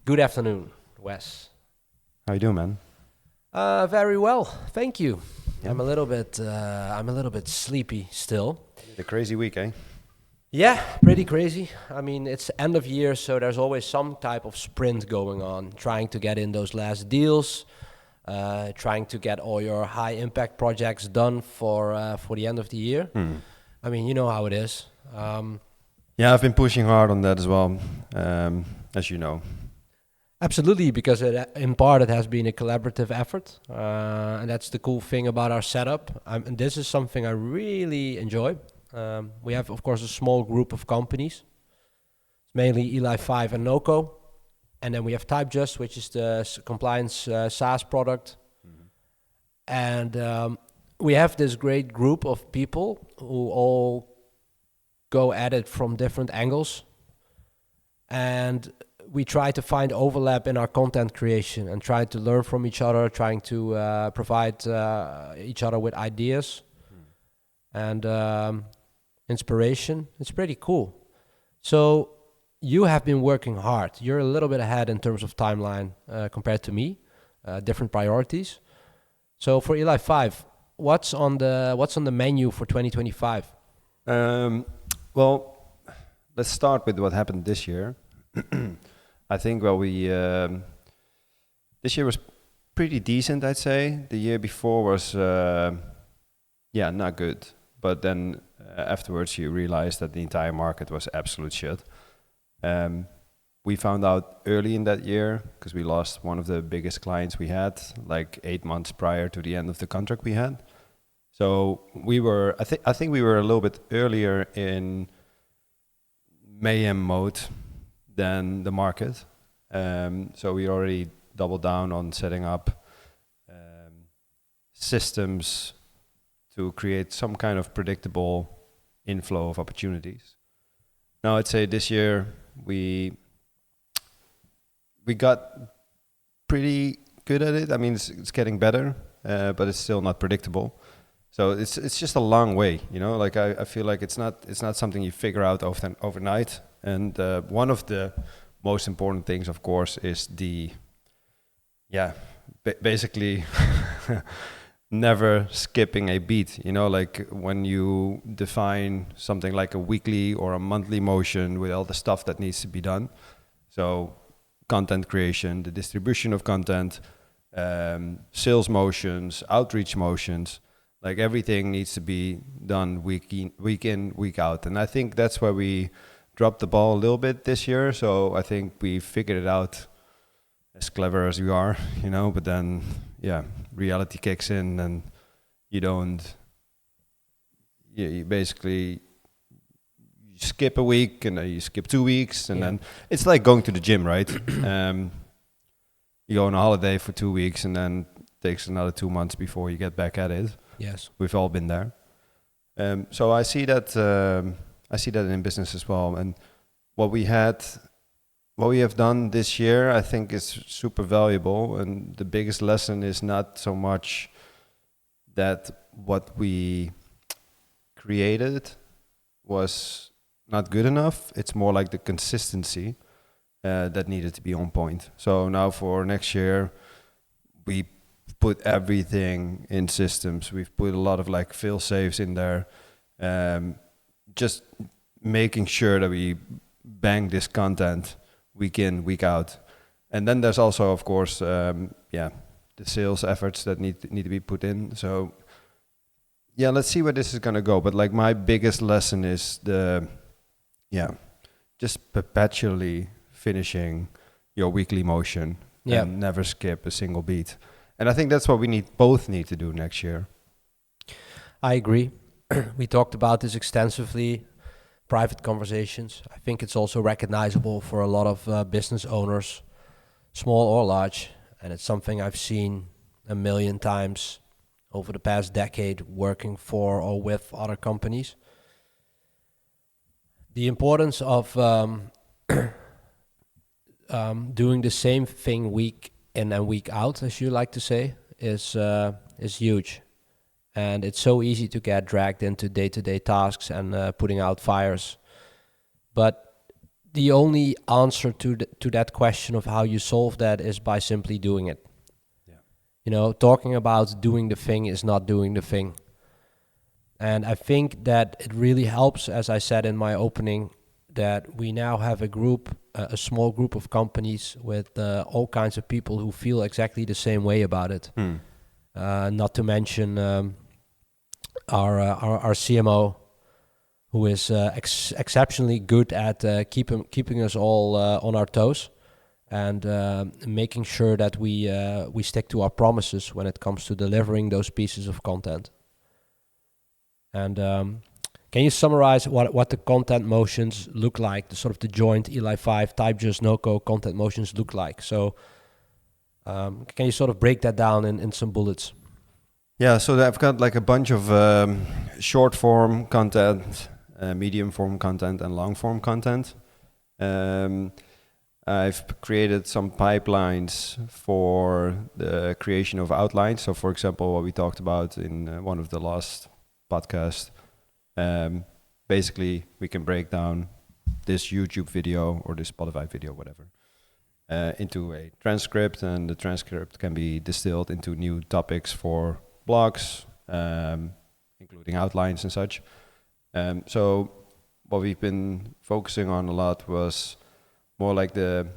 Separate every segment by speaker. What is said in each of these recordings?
Speaker 1: Good afternoon, Wes.
Speaker 2: How you doing, man?
Speaker 1: Very well, thank you.
Speaker 2: Yeah.
Speaker 1: I'm a little bit sleepy still.
Speaker 2: The crazy week, eh?
Speaker 1: Yeah, pretty crazy. I mean, it's end of year, so there's always some type of sprint going on, trying to get in those last deals, trying to get all your high impact projects done for the end of the year. I mean, you know how it is.
Speaker 2: Yeah, I've been pushing hard on that as well, as you know.
Speaker 1: Absolutely, because in part it has been a collaborative effort, and that's the cool thing about our setup. And this is something I really enjoy. We have, of course, a small group of companies. It's mainly Eli 5 and Noco, and then we have TypeJust, which is the compliance SaaS product. And we have this great group of people who all go at it from different angles, and we try to find overlap in our content creation and try to learn from each other, trying to provide each other with ideas and inspiration. It's pretty cool. So you have been working hard. You're a little bit ahead in terms of timeline compared to me, different priorities. So for Eli 5, what's on the menu for 2025?
Speaker 2: Well, let's start with what happened this year. I think this year was pretty decent, I'd say. The year before was not good, but then afterwards you realize that the entire market was absolute shit. We found out early in that year because we lost one of the biggest clients we had, like 8 months prior to the end of the contract we had. So I think we were a little bit earlier in mayhem mode than the market. So we already doubled down on setting up systems to create some kind of predictable inflow of opportunities. Now I'd say this year we got pretty good at it. I mean, it's getting better, but it's still not predictable. So it's just a long way, you know. Like I feel like it's not something you figure out overnight. And one of the most important things, of course, is basically never skipping a beat. You know, like when you define something like a weekly or a monthly motion with all the stuff that needs to be done. So content creation, the distribution of content, sales motions, outreach motions. Like everything needs to be done week in, week out. And I think that's where we dropped the ball a little bit this year. So I think we figured it out as clever as we are, you know, but then, reality kicks in and you basically skip a week and then you skip 2 weeks and then it's like going to the gym, right? You go on a holiday for 2 weeks and then it takes another 2 months before you get back at it.
Speaker 1: Yes,
Speaker 2: we've all been there. So I see that in business as well. And what we have done this year, I think is super valuable. And the biggest lesson is not so much that what we created was not good enough. It's more like the consistency that needed to be on point. So now for next year, we put everything in systems. We've put a lot of like fail safes in there, just making sure that we bang this content week in, week out. And then there's also, of course, the sales efforts that need to be put in. So let's see where this is gonna go. But like my biggest lesson is just perpetually finishing your weekly motion and never skip a single beat. And I think that's what we both need to do next year.
Speaker 1: I agree. We talked about this extensively, private conversations. I think it's also recognizable for a lot of business owners, small or large. And it's something I've seen a million times over the past decade working for or with other companies. The importance of doing the same thing week in and week out, as you like to say, is huge. And it's so easy to get dragged into day-to-day tasks and putting out fires. But the only answer to that question of how you solve that is by simply doing it. Yeah. Talking about doing the thing is not doing the thing. And I think that it really helps, as I said in my opening, that we now have a small group of companies with all kinds of people who feel exactly the same way about it. Not to mention our CMO, who is exceptionally good at keeping us all on our toes and making sure that we stick to our promises when it comes to delivering those pieces of content. And can you summarize what the content motions look like, the sort of the joint Eli 5 TypeJust Noco content motions look like? So can you sort of break that down in some bullets?
Speaker 2: Yeah, so I've got like a bunch of short form content, medium form content, and long form content. I've created some pipelines for the creation of outlines. So for example, what we talked about in one of the last podcasts, basically we can break down this YouTube video or this Spotify video, whatever, into a transcript, and the transcript can be distilled into new topics for blogs, including outlines and such. So what we've been focusing on a lot was more like the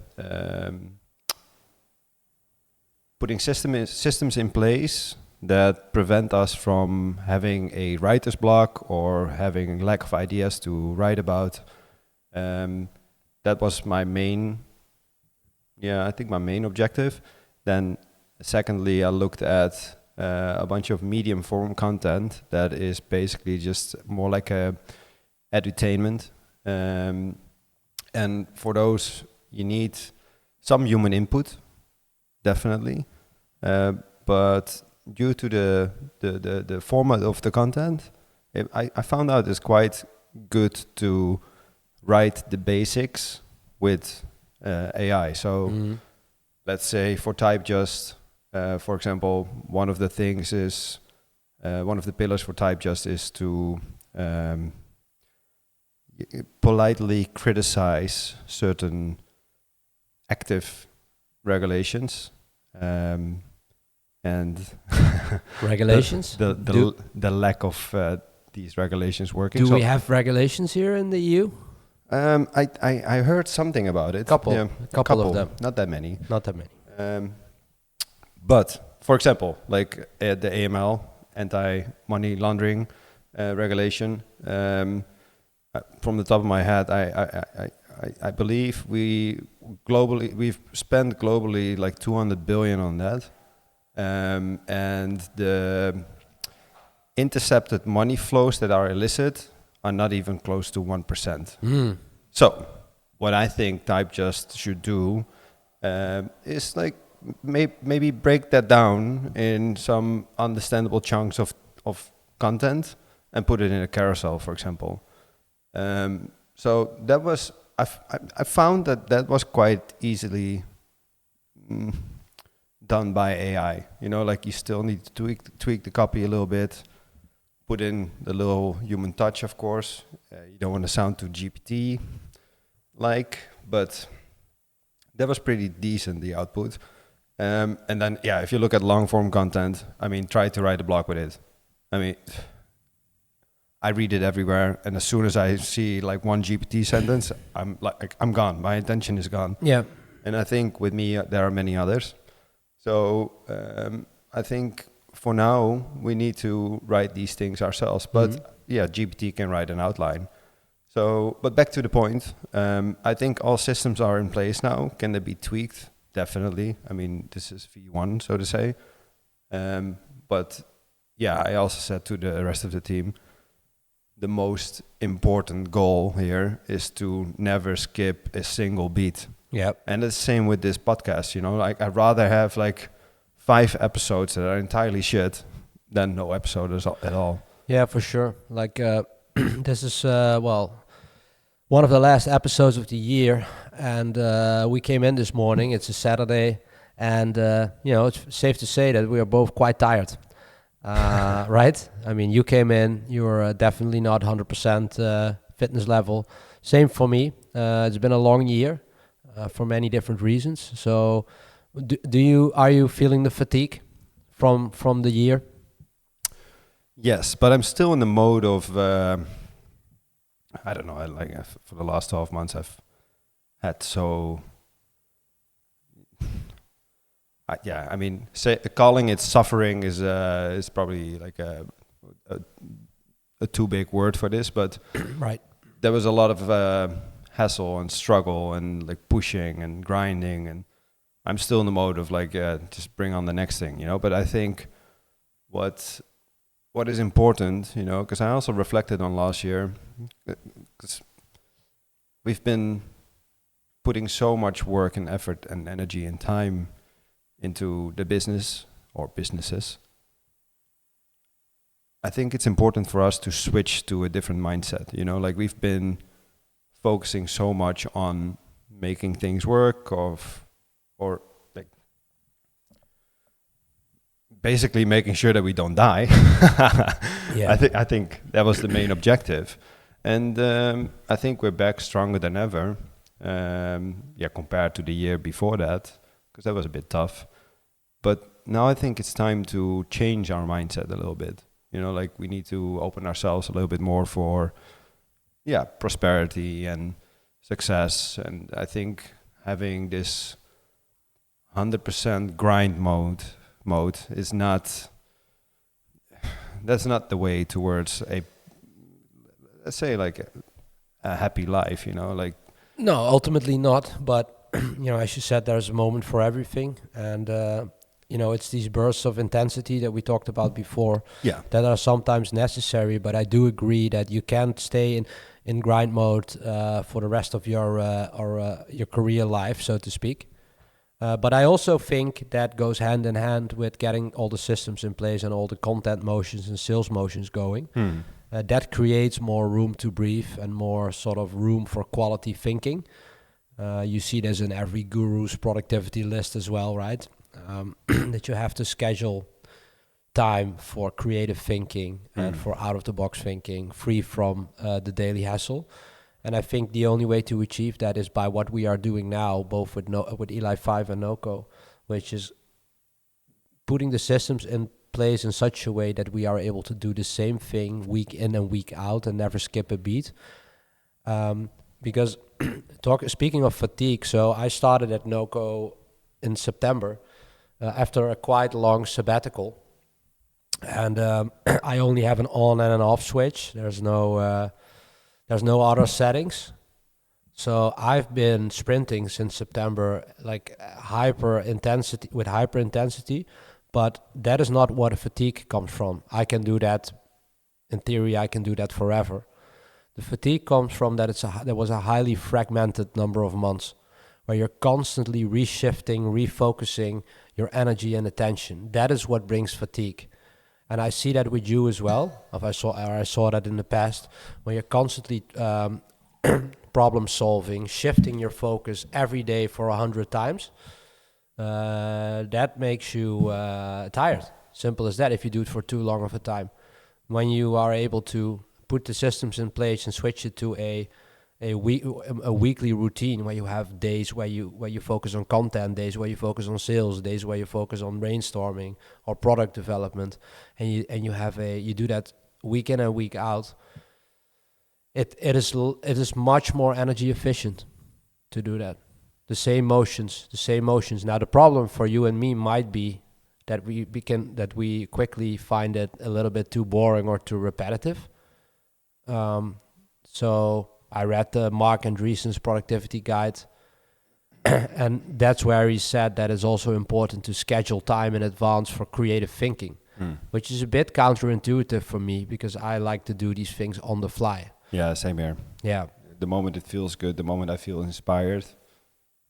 Speaker 2: putting systems in place that prevent us from having a writer's block or having lack of ideas to write about. That was my main objective. Then secondly, I looked at a bunch of medium form content that is basically just more like a edutainment. And for those, you need some human input, definitely. But due to the format of the content, I found out it's quite good to write the basics with AI. So let's say for TypeJust, for example, one of the things is, one of the pillars for TypeJust is to politely criticize certain active regulations. And
Speaker 1: regulations?
Speaker 2: the lack of these regulations working.
Speaker 1: Do we have regulations here in the EU?
Speaker 2: I heard something about it.
Speaker 1: A couple of them.
Speaker 2: Not that many. But for example, like the AML, anti-money laundering regulation. From the top of my head, I believe we've spent globally like 200 billion on that. And the intercepted money flows that are illicit are not even close to 1%. So what I think TypeJust should do is like maybe break that down in some understandable chunks of content and put it in a carousel, for example. So that was, I found that was quite easily done by AI. Like you still need to tweak the copy a little bit, put in the little human touch, of course. You don't want to sound too GPT-like, but that was pretty decent, the output. And then, if you look at long-form content, try to write a blog with it. I read it everywhere, and as soon as I see like one GPT sentence, I'm gone. My attention is gone.
Speaker 1: Yeah.
Speaker 2: And I think with me, there are many others. So I think for now, we need to write these things ourselves. But GPT can write an outline. So, but back to the point, I think all systems are in place now. Can they be tweaked? Definitely. This is V1, so to say. But I also said to the rest of the team, the most important goal here is to never skip a single beat.
Speaker 1: Yeah.
Speaker 2: And it's the same with this podcast, like I'd rather have like 5 episodes that are entirely shit than no episode at all.
Speaker 1: Yeah, for sure. Like this is, one of the last episodes of the year, and we came in this morning, it's a Saturday, and it's safe to say that we are both quite tired. Right? You came in, you were definitely not 100% fitness level. Same for me. It's been a long year for many different reasons. So, are you feeling the fatigue from the year?
Speaker 2: Yes, but I'm still in the mode of I don't know. For the last 12 months, I've had I mean, calling it suffering is probably like a too big word for this, but
Speaker 1: Right.
Speaker 2: there was a lot of hassle and struggle and like pushing and grinding, and I'm still in the mode of like just bring on the next thing, you know. But I think what is important, you know, because I also reflected on last year, because we've been putting so much work and effort and energy and time into the business or businesses. I think it's important for us to switch to a different mindset, you know, like we've been focusing so much on making things work or like basically making sure that we don't die.
Speaker 1: Yeah.
Speaker 2: I think that was the main objective. And I think we're back stronger than ever, compared to the year before that, because that was a bit tough. But now I think it's time to change our mindset a little bit. You know, like we need to open ourselves a little bit more for, prosperity and success. And I think having this 100% grind mode is that's not the way towards let's say like a happy life, you know, like.
Speaker 1: No, ultimately not. But you know, as you said, there's a moment for everything, and you know, it's these bursts of intensity that we talked about before that are sometimes necessary. But I do agree that you can't stay in grind mode for the rest of your career life, so to speak. But I also think that goes hand in hand with getting all the systems in place and all the content motions and sales motions going. That creates more room to breathe and more sort of room for quality thinking. You see this in every guru's productivity list as well, right? That you have to schedule time for creative thinking and for out-of-the-box thinking, free from the daily hassle. And I think the only way to achieve that is by what we are doing now, both with Eli 5 and Noco, which is putting the systems in place in such a way that we are able to do the same thing week in and week out and never skip a beat. Because speaking of fatigue, so I started at Noco in September after a quite long sabbatical. And I only have an on and an off switch. There's no other settings. So I've been sprinting since September, like hyper intensity, but that is not what fatigue comes from. I can do that, in theory, I can do that forever. The fatigue comes from that there was a highly fragmented number of months where you're constantly reshifting, refocusing your energy and attention. That is what brings fatigue. And I see that with you as well. I saw that in the past, when you're constantly problem solving, shifting your focus every day for 100 times. That makes you tired. Simple as that. If you do it for too long of a time, when you are able to put the systems in place and switch it to a weekly routine where you have days where you focus on content, days where you focus on sales, days where you focus on brainstorming or product development, and you do that week in and week out. It is much more energy efficient to do that. The same motions. Now the problem for you and me might be that we quickly find it a little bit too boring or too repetitive. So I read the Mark Andreessen's productivity guide, and that's where he said that it's also important to schedule time in advance for creative thinking, which is a bit counterintuitive for me because I like to do these things on the fly.
Speaker 2: Yeah, same here.
Speaker 1: Yeah.
Speaker 2: The moment it feels good, the moment I feel inspired,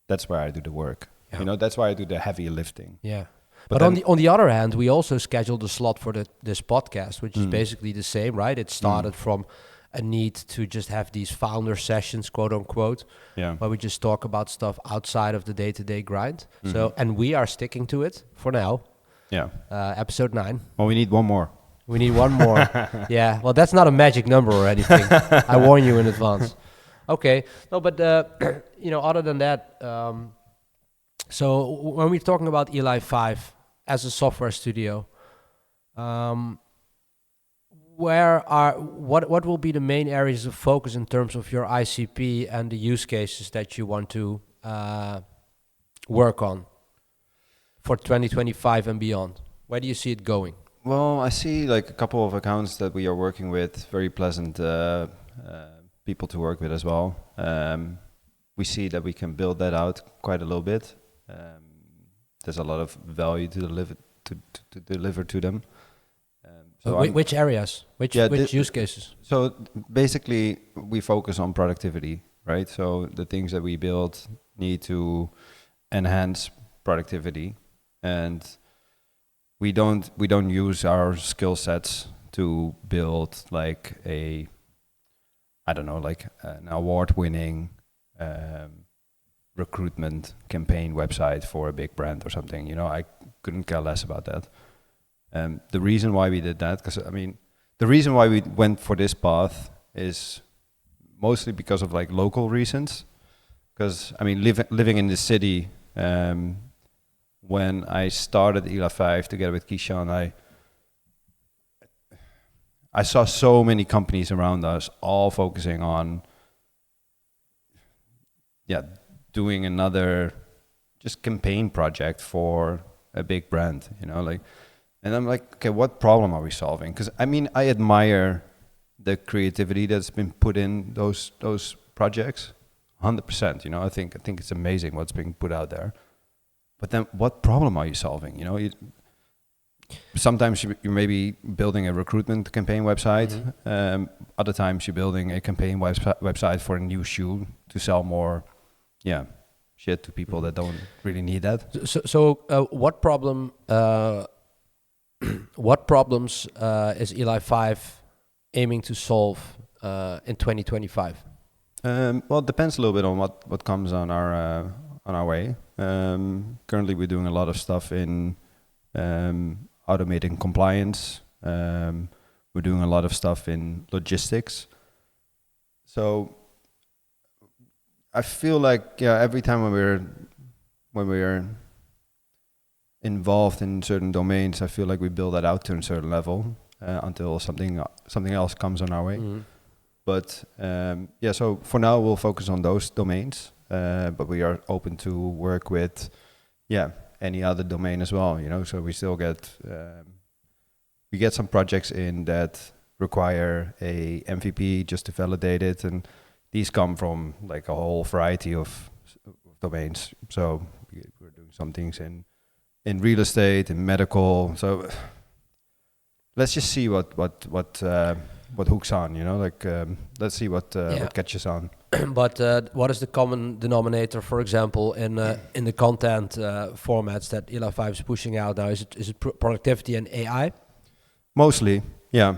Speaker 2: that's where I do the work.
Speaker 1: Yeah.
Speaker 2: You know, that's why I do the heavy lifting.
Speaker 1: Yeah. But on the other hand, we also scheduled a slot for this podcast, which is basically the same, right? It started from a need to just have these founder sessions, quote unquote, where we just talk about stuff outside of the day-to-day grind. So, and we are sticking to it for now.
Speaker 2: Yeah.
Speaker 1: Episode 9.
Speaker 2: Well, we need one more.
Speaker 1: We need one more. Yeah. Well, that's not a magic number or anything. I warn you in advance. Okay. No, but other than that, so when we're talking about Eli 5 as a software studio, um, what will be the main areas of focus in terms of your ICP and the use cases that you want to work on for 2025 and beyond? Where do you see it going?
Speaker 2: Well, I see like a couple of accounts that we are working with, very pleasant people to work with as well. We see that we can build that out quite a little bit. There's a lot of value to deliver to them.
Speaker 1: Which areas? Which use cases?
Speaker 2: So basically, we focus on productivity, right? So the things that we build need to enhance productivity, and we don't use our skill sets to build like an award-winning recruitment campaign website for a big brand or something. I couldn't care less about that. The reason why we did that, the reason why we went for this path is mostly because of like local reasons. Because living in the city, when I started Eli 5 together with Kishan, I saw so many companies around us all focusing on doing another just campaign project for a big brand, and I'm like, okay, what problem are we solving? Because I admire the creativity that's been put in those projects, 100%. I think it's amazing what's being put out there. But then, what problem are you solving? Sometimes you may be building a recruitment campaign website. Mm-hmm. Other times you're building a campaign website for a new shoe to sell more, shit to people that don't really need that.
Speaker 1: So what problem? What problems is Eli 5 aiming to solve in 2025?
Speaker 2: Well, it depends a little bit on what comes on our way. Currently, we're doing a lot of stuff in automating compliance. We're doing a lot of stuff in logistics. So I feel like every time when we're involved in certain domains, I feel like we build that out to a certain level until something else comes on our way. Mm-hmm. But so for now we'll focus on those domains, but we are open to work with any other domain as well. So we still get some projects in that require a MVP just to validate it, and these come from like a whole variety of domains. So we're doing some things in real estate, in medical. So let's just see what hooks on, let's see what catches on.
Speaker 1: But what is the common denominator, for example, in the content formats that Eli 5 is pushing out now? Is it productivity and AI?
Speaker 2: Mostly, yeah.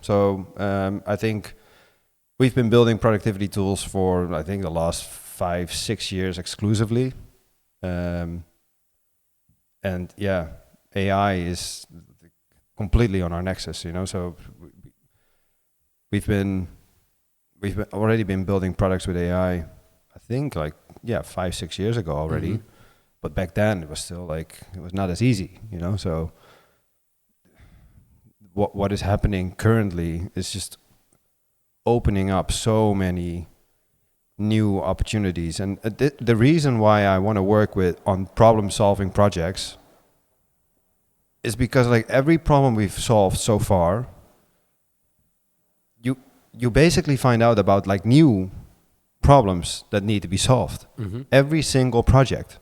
Speaker 2: So I think we've been building productivity tools for the last 5-6 years exclusively. And AI is completely on our nexus, So we've already been building products with AI. I think 5-6 years ago already, mm-hmm. But back then it was still it was not as easy, So what is happening currently is just opening up so many new opportunities, and the reason why I want to work on problem-solving projects is because every problem we've solved so far, you basically find out about new problems that need to be solved. Mm-hmm. Every single project,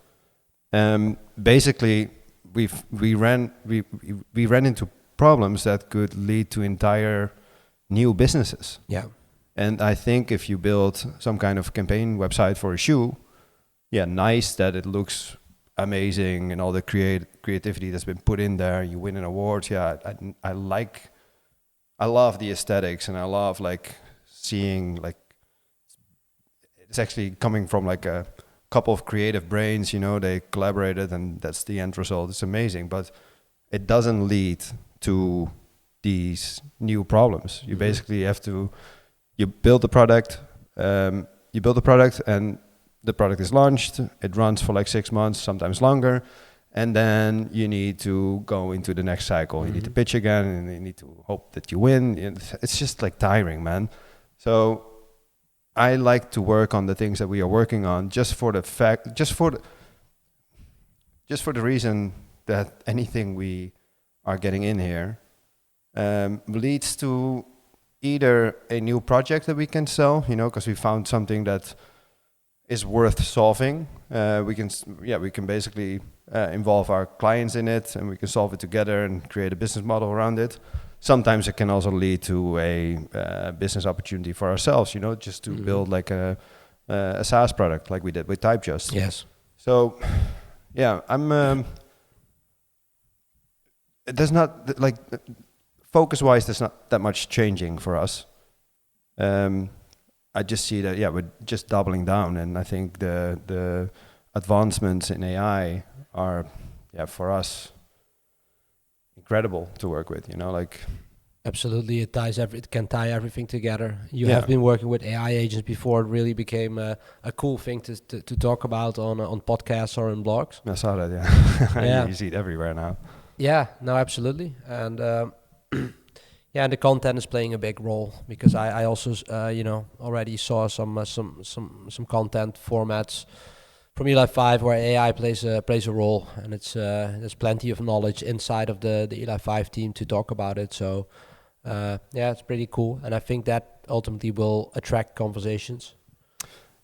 Speaker 2: basically we ran into problems that could lead to entire new businesses.
Speaker 1: Yeah.
Speaker 2: And I think if you build some kind of campaign website for a shoe, nice that it looks amazing and all the creativity that's been put in there. You win an award. I love the aesthetics, and I love seeing it's actually coming from a couple of creative brains. They collaborated, and that's the end result. It's amazing, but it doesn't lead to these new problems. You basically have to. You build the product, you build a product and the product is launched. It runs for like 6 months, sometimes longer. And then you need to go into the next cycle. You need to pitch again, and you need to hope that you win. It's just like tiring, man. So I like to work on the things that we are working on just for the reason that anything we are getting in here leads to either a new project that we can sell, because we found something that is worth solving. We can basically involve our clients in it, and we can solve it together and create a business model around it. Sometimes it can also lead to a business opportunity for ourselves, just to build like a SaaS product, like we did with TypeJust.
Speaker 1: Yes.
Speaker 2: So, yeah, there's not like focus-wise, there's not that much changing for us. I just see that we're just doubling down, and I think the advancements in AI are for us incredible to work with.
Speaker 1: Absolutely, it can tie everything together. You have been working with AI agents before. It really became a cool thing to talk about on podcasts or in blogs.
Speaker 2: I saw that. Yeah. You see it everywhere now.
Speaker 1: Yeah, no, absolutely, and and the content is playing a big role, because I also already saw some content formats from Eli 5 where AI plays a role, and it's there's plenty of knowledge inside of the Eli 5 team to talk about it. So it's pretty cool, and I think that ultimately will attract conversations.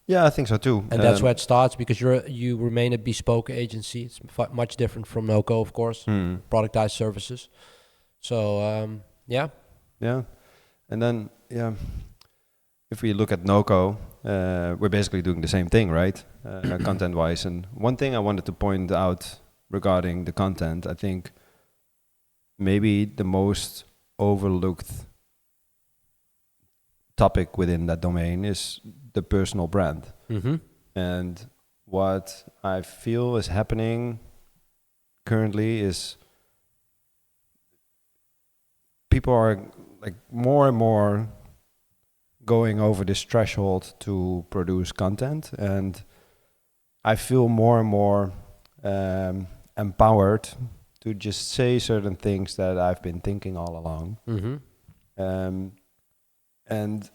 Speaker 2: Yeah, I think so too.
Speaker 1: And that's where it starts, because you remain a bespoke agency. It's much different from Noco, of course, productized services. So yeah,
Speaker 2: and then if we look at Noco, we're basically doing the same thing, right? Content-wise. And one thing I wanted to point out regarding the content, I think maybe the most overlooked topic within that domain is the personal brand. And what I feel is happening currently is people are like more and more going over this threshold to produce content, and I feel more and more empowered to just say certain things that I've been thinking all along. And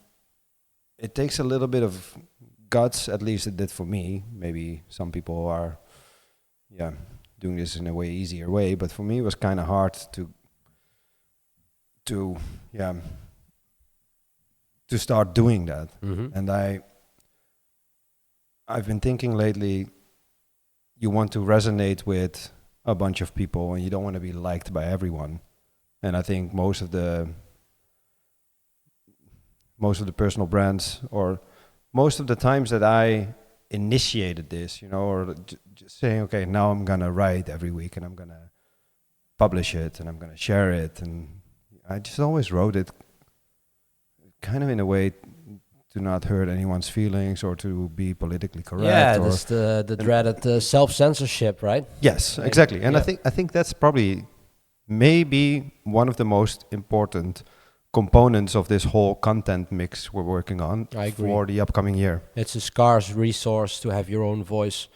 Speaker 2: it takes a little bit of guts, at least it did for me. Maybe some people are doing this in a way easier way, but for me it was kind of hard to start doing that. And I've been thinking lately, you want to resonate with a bunch of people, and you don't want to be liked by everyone. And I think most of the personal brands, or most of the times that I initiated this, or just saying, okay, now I'm gonna write every week, and I'm gonna publish it, and I'm gonna share it, and I just always wrote it kind of in a way to not hurt anyone's feelings or to be politically correct.
Speaker 1: Yeah, that's the dreaded self-censorship, right?
Speaker 2: Yes, exactly. And I think that's probably maybe one of the most important components of this whole content mix we're working on for the upcoming year.
Speaker 1: It's a scarce resource to have your own voice,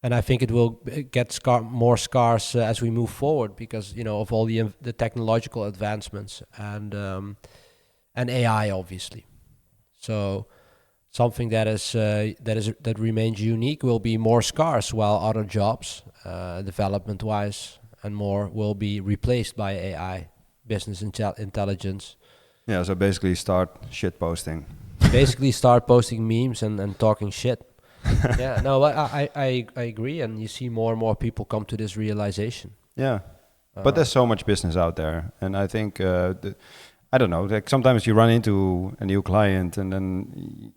Speaker 1: and I think it will get more scarce as we move forward, because of all the technological advancements and AI, obviously. So something that remains unique will be more scarce, while other jobs, development-wise and more, will be replaced by AI, business intelligence.
Speaker 2: Yeah, so basically start shit posting.
Speaker 1: Basically start posting memes and talking shit. Yeah, no, I agree, and you see more and more people come to this realization.
Speaker 2: Yeah, but there's so much business out there, and I think I don't know. Like sometimes you run into a new client, and then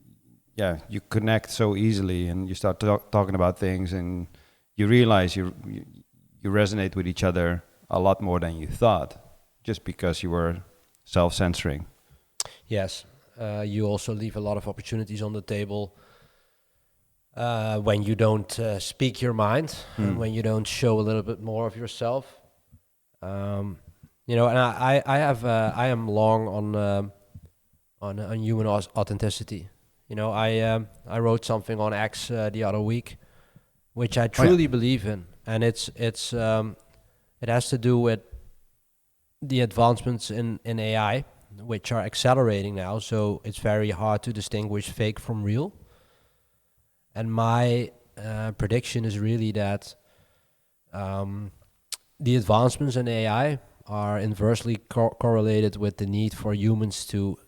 Speaker 2: you connect so easily, and you start talking about things, and you realize you resonate with each other a lot more than you thought, just because you were self-censoring.
Speaker 1: Yes, you also leave a lot of opportunities on the table. When you don't speak your mind, and when you don't show a little bit more of yourself. And I am long on human authenticity. I wrote something on X the other week, which I truly believe in, and it has to do with the advancements in AI, which are accelerating now. So it's very hard to distinguish fake from real. And my prediction is really that the advancements in AI are inversely correlated with the need for humans to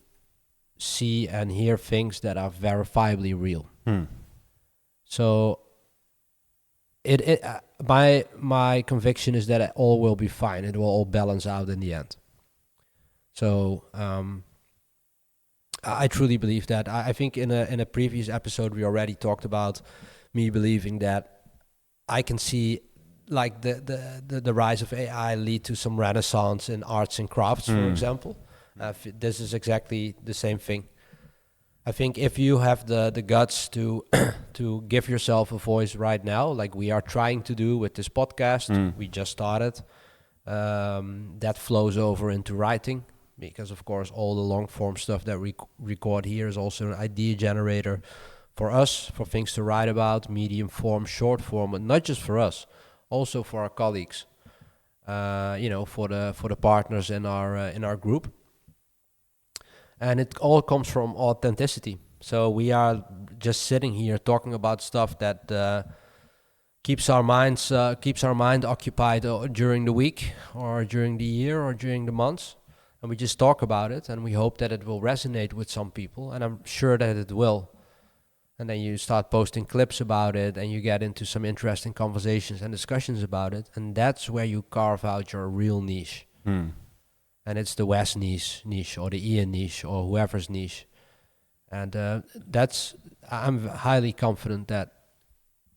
Speaker 1: see and hear things that are verifiably real. So my conviction is that it all will be fine. It will all balance out in the end. So I truly believe that. I think in a previous episode we already talked about me believing that I can see like the rise of AI lead to some renaissance in arts and crafts, for example. This is exactly the same thing. I think if you have the guts to to give yourself a voice right now, like we are trying to do with this podcast, we just started, that flows over into writing, because of course all the long form stuff that we record here is also an idea generator for us, for things to write about, medium form, short form, but not just for us, also for our colleagues, for the partners in our group. And it all comes from authenticity. So we are just sitting here talking about stuff that keeps our mind occupied during the week or during the year or during the months. And we just talk about it, and we hope that it will resonate with some people, and I'm sure that it will. And then you start posting clips about it, and you get into some interesting conversations and discussions about it, and that's where you carve out your real niche. And it's the Wes niche or the Ian niche or whoever's niche. And I'm highly confident that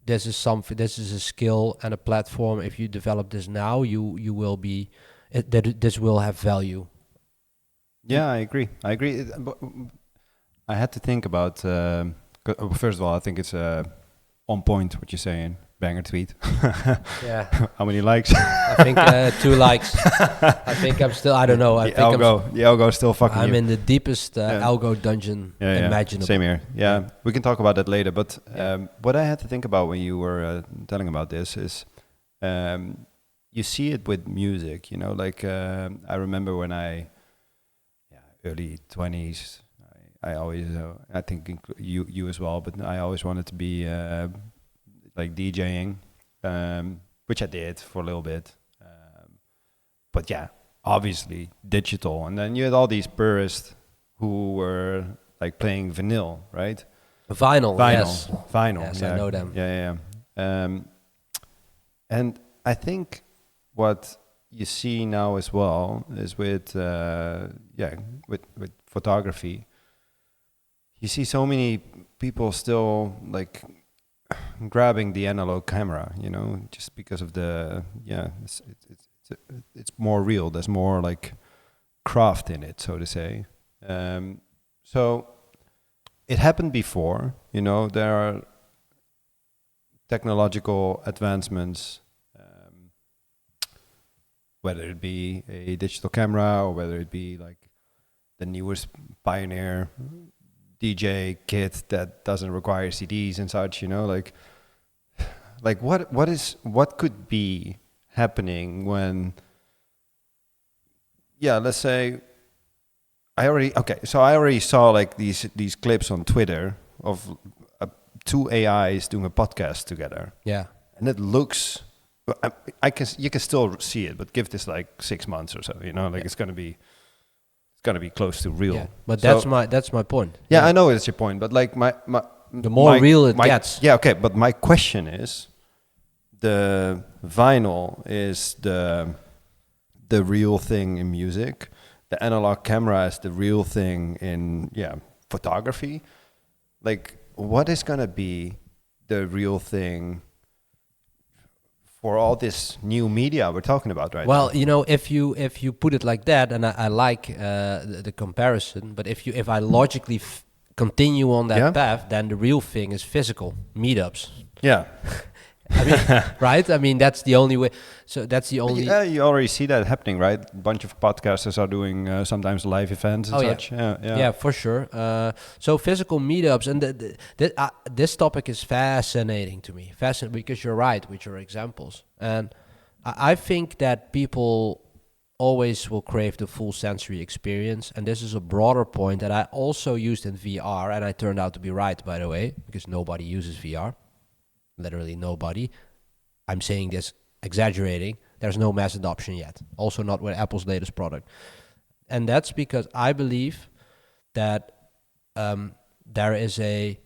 Speaker 1: this is a skill and a platform. If you develop this now, you will be, this will have value.
Speaker 2: Yeah, I agree. I had to think about, first of all, I think it's on point what you're saying. Banger tweet.
Speaker 1: Yeah.
Speaker 2: How many likes?
Speaker 1: I think 2 likes. I think I'm still, I don't know.
Speaker 2: The algo is still fucking
Speaker 1: I'm
Speaker 2: you.
Speaker 1: in the deepest algo dungeon imaginable.
Speaker 2: Same here. Yeah, we can talk about that later. But what I had to think about when you were telling about this is you see it with music, like I remember when early 20s, I always, I think you as well, but I always wanted to be like DJing, which I did for a little bit. But yeah, obviously digital. And then you had all these purists who were like playing vinyl, right?
Speaker 1: Vinyl.
Speaker 2: Yes,
Speaker 1: yeah. I know them.
Speaker 2: Yeah. And I think what you see now as well is with photography. You see so many people still like grabbing the analog camera, just because of it's more real. There's more like craft in it, so to say. So it happened before, there are technological advancements, whether it be a digital camera or whether it be like the newest Pioneer DJ kit that doesn't require CDs and such, like what could be happening when, let's say I already saw like these clips on Twitter of 2 AIs doing a podcast together.
Speaker 1: Yeah.
Speaker 2: And it looks, you can still see it, but give this like 6 months or so, it's going to be close to real.
Speaker 1: Yeah, but that's my point.
Speaker 2: Yeah, I know it's your point, but like
Speaker 1: the more real it gets.
Speaker 2: Yeah, okay, but my question is, the vinyl is the real thing in music. The analog camera is the real thing in photography. Like, what is gonna be the real thing for all this new media we're talking about right now?
Speaker 1: Well, if you put it like that, and I like the comparison, but if I logically continue on that path, then the real thing is physical meetups.
Speaker 2: Yeah.
Speaker 1: I mean, right? I mean, that's the only way. So that's the only.
Speaker 2: Yeah, you already see that happening, right? A bunch of podcasters are doing sometimes live events and such.
Speaker 1: Yeah, for sure. So physical meetups, and this topic is fascinating to me. Fascinating because you're right with your examples, and I think that people always will crave the full sensory experience, and this is a broader point that I also used in VR, and I turned out to be right, by the way, because nobody uses VR, literally nobody. I'm saying this exaggerating. There's no mass adoption yet. Also not with Apple's latest product. And that's because I believe that there is a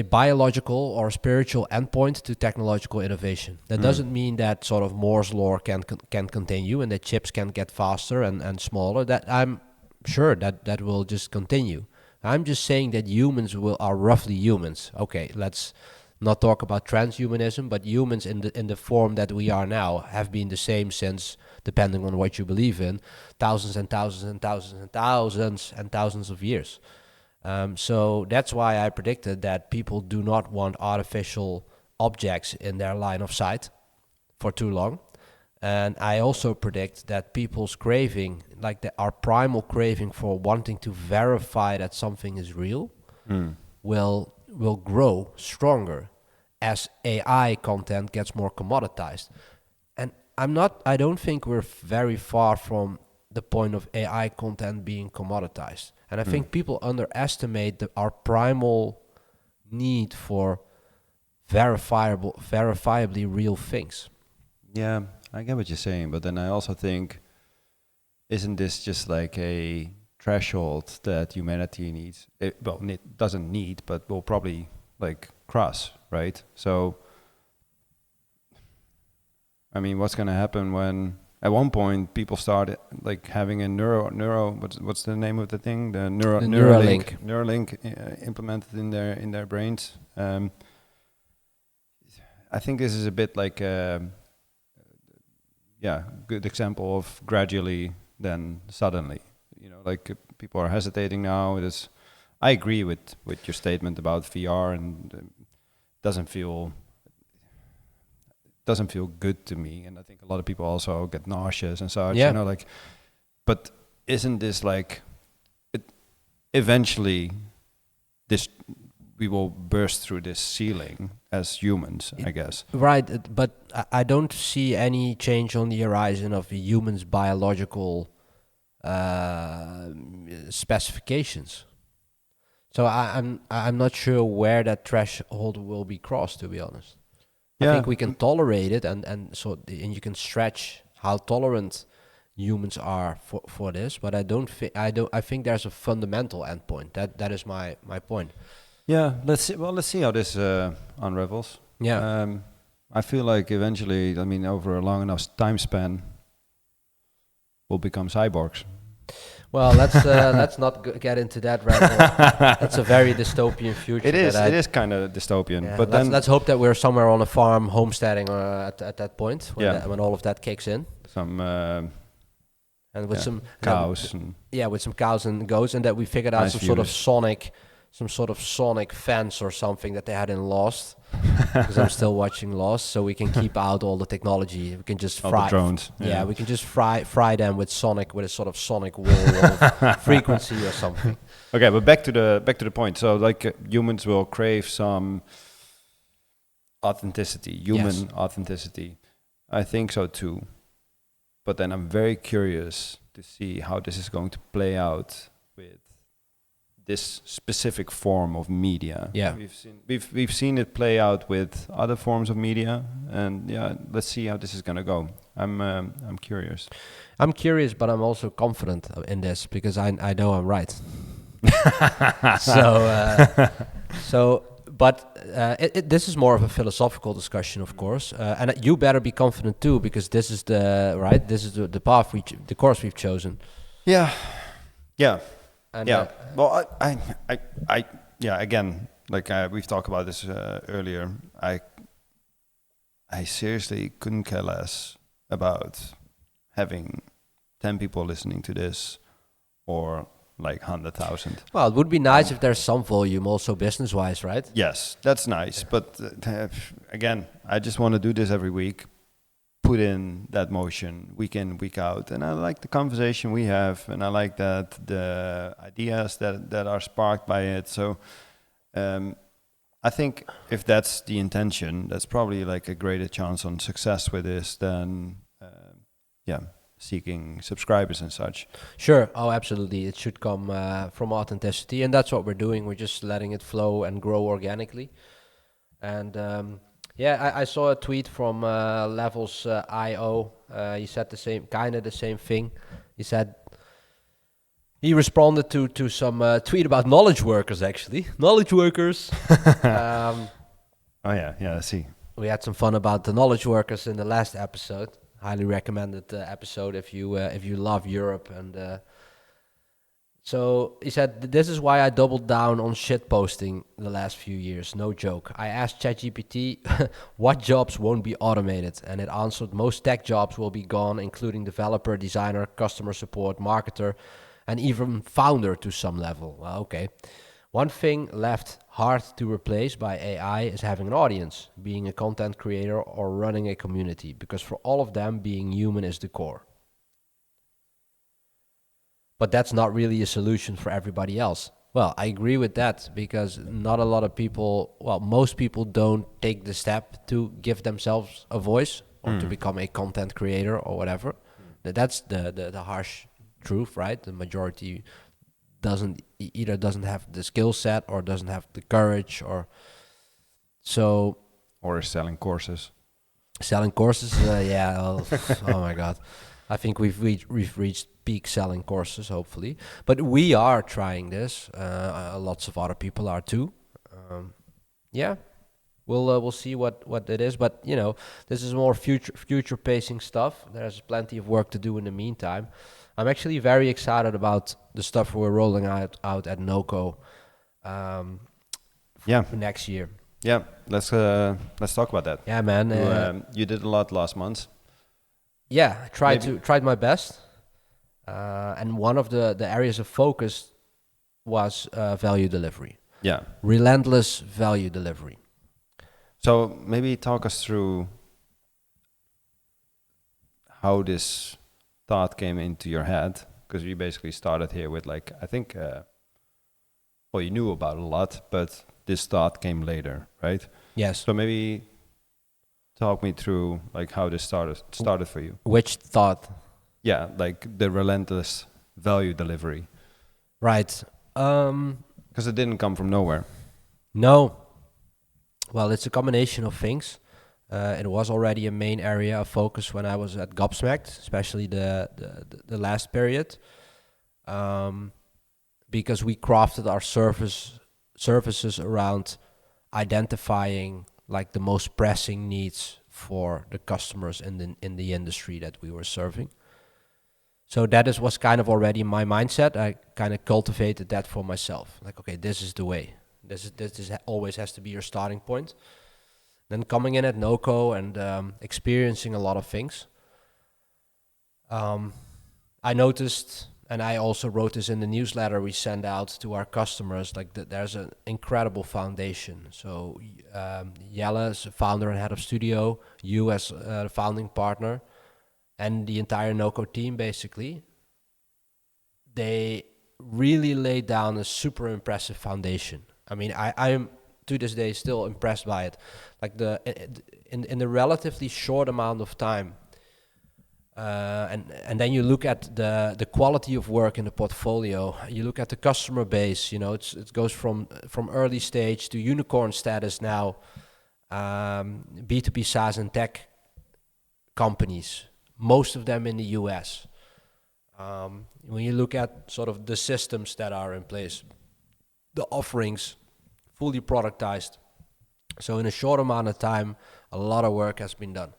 Speaker 1: biological or spiritual endpoint to technological innovation. That doesn't mean that sort of Moore's law can continue and that chips can get faster and smaller. That I'm sure that will just continue. I'm just saying that humans are roughly humans. Okay, let's not talk about transhumanism, but humans in the form that we are now have been the same since, depending on what you believe in, thousands and thousands and thousands and thousands and thousands of years. So that's why I predicted that people do not want artificial objects in their line of sight for too long. And I also predict that people's craving, like our primal craving for wanting to verify that something is real, will grow stronger as AI content gets more commoditized. And I don't think we're very far from the point of AI content being commoditized. And I think people underestimate our primal need for verifiably real things.
Speaker 2: Yeah, I get what you're saying, but then I also think, isn't this just like a threshold that humanity needs? It doesn't need, but will probably like cross, right? So, I mean, what's going to happen when at one point people start like having a what's the name of the thing? The Neuralink implemented in their brains. I think this is a bit like good example of gradually then suddenly. You know, like people are hesitating now. I agree with your statement about VR, and doesn't feel good to me, and I think a lot of people also get nauseous and such.
Speaker 1: Yeah.
Speaker 2: You know, like, but isn't this like eventually we will burst through this ceiling as humans, I guess.
Speaker 1: Right, but I don't see any change on the horizon of the human's biological specifications. So I'm not sure where that threshold will be crossed, to be honest. I think we can tolerate it, and you can stretch how tolerant humans are for this, but I think there's a fundamental endpoint. That is my point.
Speaker 2: Yeah, let's see how this unravels.
Speaker 1: Yeah.
Speaker 2: I feel like eventually, I mean, over a long enough time span, we'll become cyborgs.
Speaker 1: Well, let's not get into that rabbit hole. That's a very dystopian future.
Speaker 2: It is kind of dystopian.
Speaker 1: Yeah,
Speaker 2: but
Speaker 1: let's hope that we're somewhere on a farm homesteading at that point when all of that kicks in. And with some
Speaker 2: cows.
Speaker 1: With some cows and goats, and that we figured out some sort of sonic fence or something that they had in Lost. Because I'm still watching Lost, so we can keep out all the technology. We can just fry
Speaker 2: the drones.
Speaker 1: Yeah, we can just fry them with a sort of sonic wall of frequency or something.
Speaker 2: Okay, but back to the point. So like humans will crave some authenticity, human authenticity. I think so too. But then I'm very curious to see how this is going to play out with this specific form of media.
Speaker 1: Yeah,
Speaker 2: we've seen it play out with other forms of media, and let's see how this is going to go. I'm curious.
Speaker 1: I'm curious, but I'm also confident in this because I know I'm right. This is more of a philosophical discussion, of course, and you better be confident too, because this is the path the course we've chosen.
Speaker 2: Yeah.
Speaker 1: And
Speaker 2: well, again, like we've talked about this earlier. I seriously couldn't care less about having 10 people listening to this, or like 100,000.
Speaker 1: Well, it would be nice if there's some volume also business-wise, right?
Speaker 2: Yes, that's nice. But again, I just want to do this every week, put in that motion week in, week out. And I like the conversation we have, and I like that the ideas that are sparked by it. So I think if that's the intention, that's probably like a greater chance on success with this than, seeking subscribers and such.
Speaker 1: Sure. Oh, absolutely. It should come from authenticity, and that's what we're doing. We're just letting it flow and grow organically. And I saw a tweet from Levels IO. He said the same thing. He said he responded to some tweet about knowledge workers. Actually, knowledge workers.
Speaker 2: I see.
Speaker 1: We had some fun about the knowledge workers in the last episode. Highly recommended episode if you love Europe. And so he said, this is why I doubled down on shit posting the last few years. No joke. I asked ChatGPT what jobs won't be automated, and it answered most tech jobs will be gone, including developer, designer, customer support, marketer, and even founder to some level. Well, okay. One thing left hard to replace by AI is having an audience, being a content creator or running a community, because for all of them, being human is the core. But that's not really a solution for everybody else. Well, I agree with that, because not a lot of people, most people don't take the step to give themselves a voice or to become a content creator or whatever. That's the harsh truth, right? The majority doesn't have the skill set or doesn't have the courage or
Speaker 2: is selling courses.
Speaker 1: Oh my god, I think we've reached peak selling courses, hopefully, but we are trying this. Lots of other people are too. We'll see what it is, but this is more future pacing stuff. There's plenty of work to do in the meantime. I'm actually very excited about the stuff we're rolling out at Noco next year.
Speaker 2: Yeah, let's talk about that.
Speaker 1: Yeah, man.
Speaker 2: You did a lot last month.
Speaker 1: Yeah, I tried my best. And one of the areas of focus was value delivery.
Speaker 2: Yeah.
Speaker 1: Relentless value delivery.
Speaker 2: So maybe talk us through how this thought came into your head, because you basically started here with I think, you knew about a lot, but this thought came later, right?
Speaker 1: Yes.
Speaker 2: So maybe talk me through how this started for you.
Speaker 1: Which thought?
Speaker 2: Yeah, the relentless value delivery.
Speaker 1: Right.
Speaker 2: Because it didn't come from nowhere.
Speaker 1: No. Well, it's a combination of things. It was already a main area of focus when I was at Gobsmacked, especially the last period, because we crafted our services around identifying the most pressing needs for the customers in the industry that we were serving. So that was kind of already my mindset. I kind of cultivated that for myself. Okay, this is the way. This always has to be your starting point. Then coming in at Noco and experiencing a lot of things, I noticed, and I also wrote this in the newsletter we send out to our customers, there's an incredible foundation. So Jelle is founder and head of studio, you as the founding partner, and the entire Noco team, basically, they really laid down a super impressive foundation. I mean, I am to this day still impressed by it. In the relatively short amount of time, and then you look at the quality of work in the portfolio. You look at the customer base. It goes from early stage to unicorn status now. B2B SaaS and tech companies, most of them in the US. When you look at sort of the systems that are in place, the offerings, fully productized. So in a short amount of time, a lot of work has been done.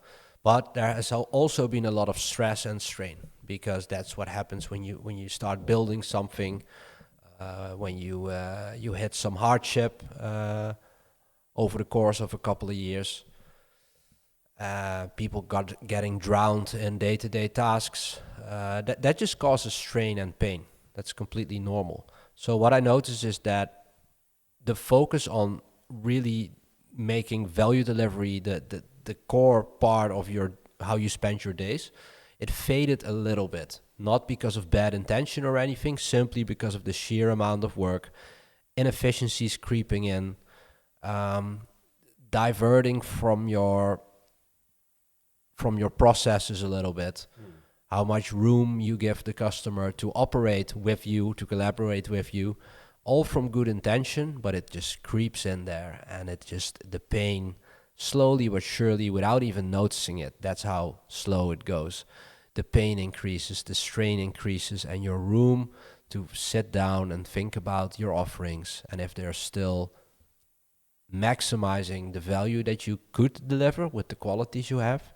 Speaker 1: But there has also been a lot of stress and strain, because that's what happens when you start building something, when you hit some hardship over the course of a couple of years. People getting drowned in day-to-day tasks. That just causes strain and pain. That's completely normal. So what I notice is that the focus on really making value delivery the core part of your how you spend your days, it faded a little bit. Not because of bad intention or anything, simply because of the sheer amount of work, inefficiencies creeping in, diverting from your processes a little bit, how much room you give the customer to operate with you, to collaborate with you, all from good intention, but it just creeps in there, and it just, the pain, slowly but surely, without even noticing it, that's how slow it goes. The pain increases, the strain increases, and your room to sit down and think about your offerings, and if they're still maximizing the value that you could deliver with the qualities you have,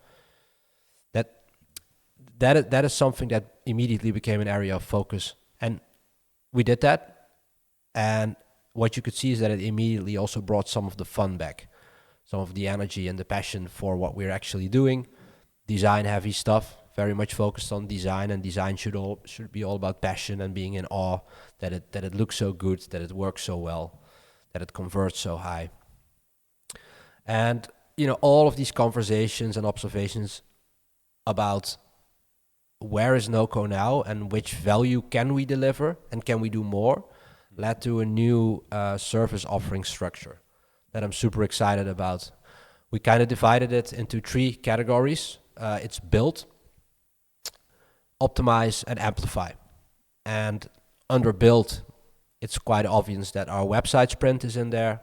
Speaker 1: that is something that immediately became an area of focus. And we did that, and what you could see is that it immediately also brought some of the fun back, some of the energy and the passion for what we're actually doing. Design heavy stuff, very much focused on design, and design should be all about passion and being in awe that it looks so good, that it works so well, that it converts so high. And all of these conversations and observations about where is Noco now and which value can we deliver and can we do more, led to a new service offering structure that I'm super excited about. We kind of divided it into 3 categories. It's build, optimize, and amplify. And under build, it's quite obvious that our website sprint is in there,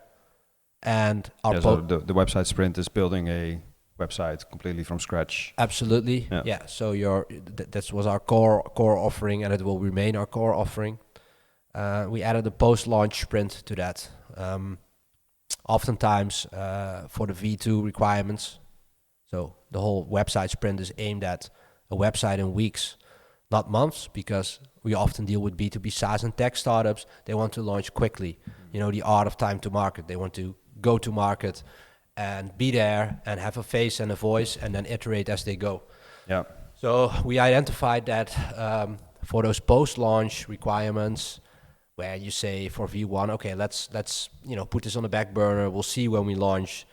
Speaker 1: and our
Speaker 2: so the website sprint is building a website completely from scratch.
Speaker 1: Absolutely, yeah. So that was our core offering, and it will remain our core offering. We added a post-launch sprint to that. Oftentimes for the V2 requirements, so the whole website sprint is aimed at a website in weeks, not months, because we often deal with B2B SaaS and tech startups. They want to launch quickly. The art of time to market. They want to go to market and be there and have a face and a voice and then iterate as they go.
Speaker 2: Yeah.
Speaker 1: So we identified that for those post-launch requirements, where you say for V1, okay, let's put this on the back burner. We'll see when we launch.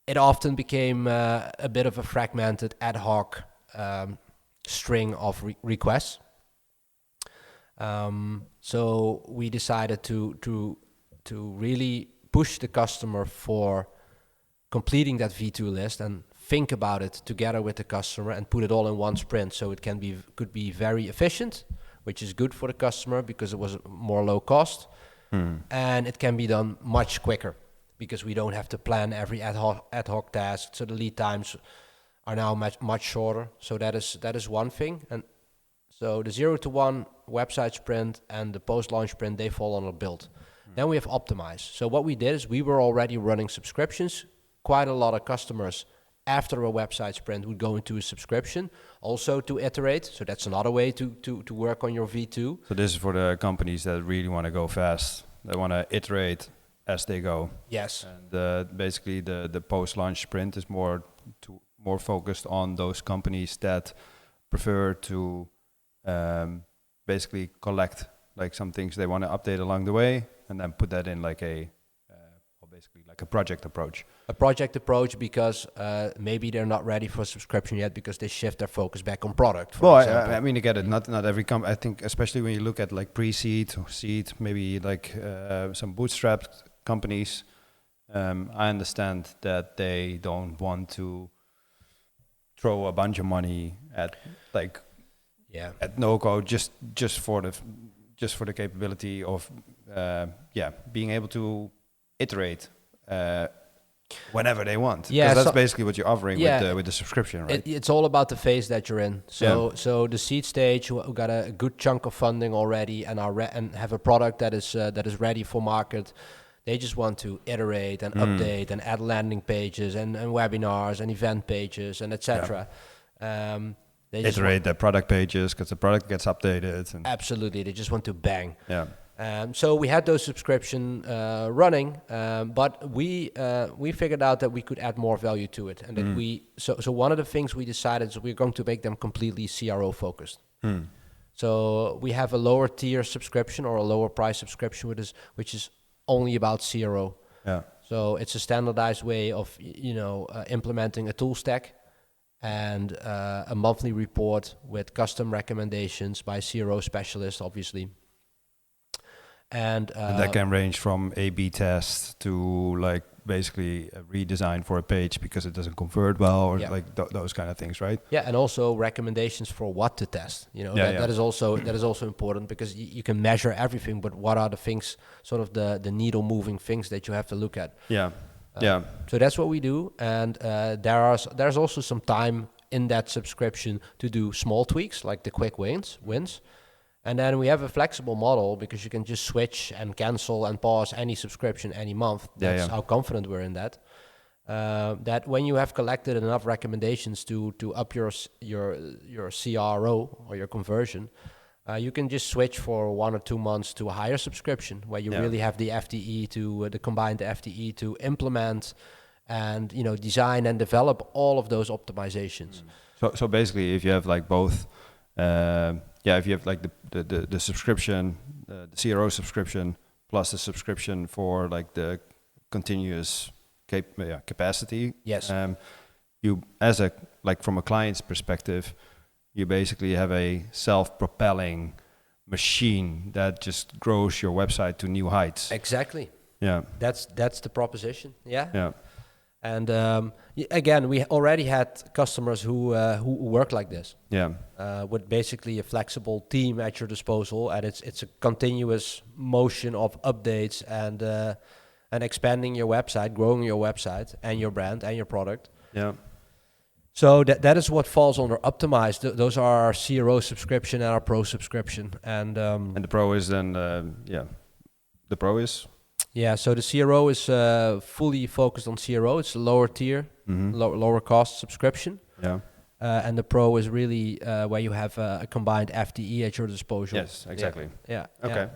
Speaker 1: It often became a bit of a fragmented ad hoc string of requests. So we decided to really push the customer for completing that V2 list and think about it together with the customer and put it all in one sprint, so it could be very efficient, which is good for the customer because it was more low cost, and it can be done much quicker because we don't have to plan every ad hoc task. So the lead times are now much shorter. So that is one thing. And so the 0 to 1 website sprint and the post-launch sprint, they fall on a build. Then we have optimize. So what we did is we were already running subscriptions. Quite a lot of customers after a website sprint would go into a subscription, also to iterate. So that's another way to work on your V2.
Speaker 2: So this is for the companies that really want to go fast. They want to iterate as they go.
Speaker 1: Yes.
Speaker 2: And basically the post-launch sprint is more focused on those companies that prefer to basically collect like some things they want to update along the way, and then put that in like basically like a project approach. A
Speaker 1: project approach because maybe they're not ready for subscription yet because they shift their focus back on product.
Speaker 2: Well, I mean, I get it. Not every company. I think especially when you look at like pre-seed or seed, maybe like some bootstrapped companies. I understand that they don't want to throw a bunch of money at like at Noco just for the capability of being able to iterate whenever they want. Yeah, that's basically what you're offering with the subscription, right?
Speaker 1: It's all about the phase that you're in. So the seed stage, who got a good chunk of funding already and and have a product that is ready for market. They just want to iterate and update and add landing pages and webinars and event pages and etc.
Speaker 2: They iterate their product pages because the product gets updated.
Speaker 1: Absolutely, they just want to bang.
Speaker 2: Yeah.
Speaker 1: So we had those subscription running, but we figured out that we could add more value to it, and that so one of the things we decided is we're going to make them completely CRO focused. So we have a lower tier subscription or a lower price subscription, which is only about CRO.
Speaker 2: Yeah.
Speaker 1: So it's a standardized way of implementing a tool stack and a monthly report with custom recommendations by CRO specialists, obviously. And
Speaker 2: that can range from A/B tests to like basically a redesign for a page because it doesn't convert well, or like those kind of things, right?
Speaker 1: Yeah, and also recommendations for what to test. That is also important because you can measure everything, but what are the things, sort of the needle moving things that you have to look at?
Speaker 2: Yeah.
Speaker 1: So that's what we do, and there's also some time in that subscription to do small tweaks like the quick wins. And then we have a flexible model because you can just switch and cancel and pause any subscription any month. That's how confident we're in that. That when you have collected enough recommendations to up your CRO or your conversion, you can just switch for 1 or 2 months to a higher subscription where you really have the FTE the combined FTE to implement and design and develop all of those optimizations.
Speaker 2: So basically, if you have like both. If you have like the subscription, the CRO subscription, plus the subscription for like the continuous capacity.
Speaker 1: Yes.
Speaker 2: You from a client's perspective, you basically have a self-propelling machine that just grows your website to new heights.
Speaker 1: Exactly.
Speaker 2: Yeah.
Speaker 1: That's the proposition. Yeah.
Speaker 2: Yeah.
Speaker 1: And again, we already had customers who work like this.
Speaker 2: Yeah.
Speaker 1: With basically a flexible team at your disposal, and it's a continuous motion of updates and expanding your website, growing your website and your brand and your product.
Speaker 2: Yeah.
Speaker 1: So that is what falls under Optimized. Those are our CRO subscription and our Pro subscription, and
Speaker 2: the Pro is then the Pro is.
Speaker 1: Yeah, so the CRO is fully focused on CRO. It's a lower tier, lower cost subscription.
Speaker 2: Yeah.
Speaker 1: And the Pro is really where you have a combined FTE at your disposal.
Speaker 2: Yes, exactly.
Speaker 1: Yeah.
Speaker 2: Okay.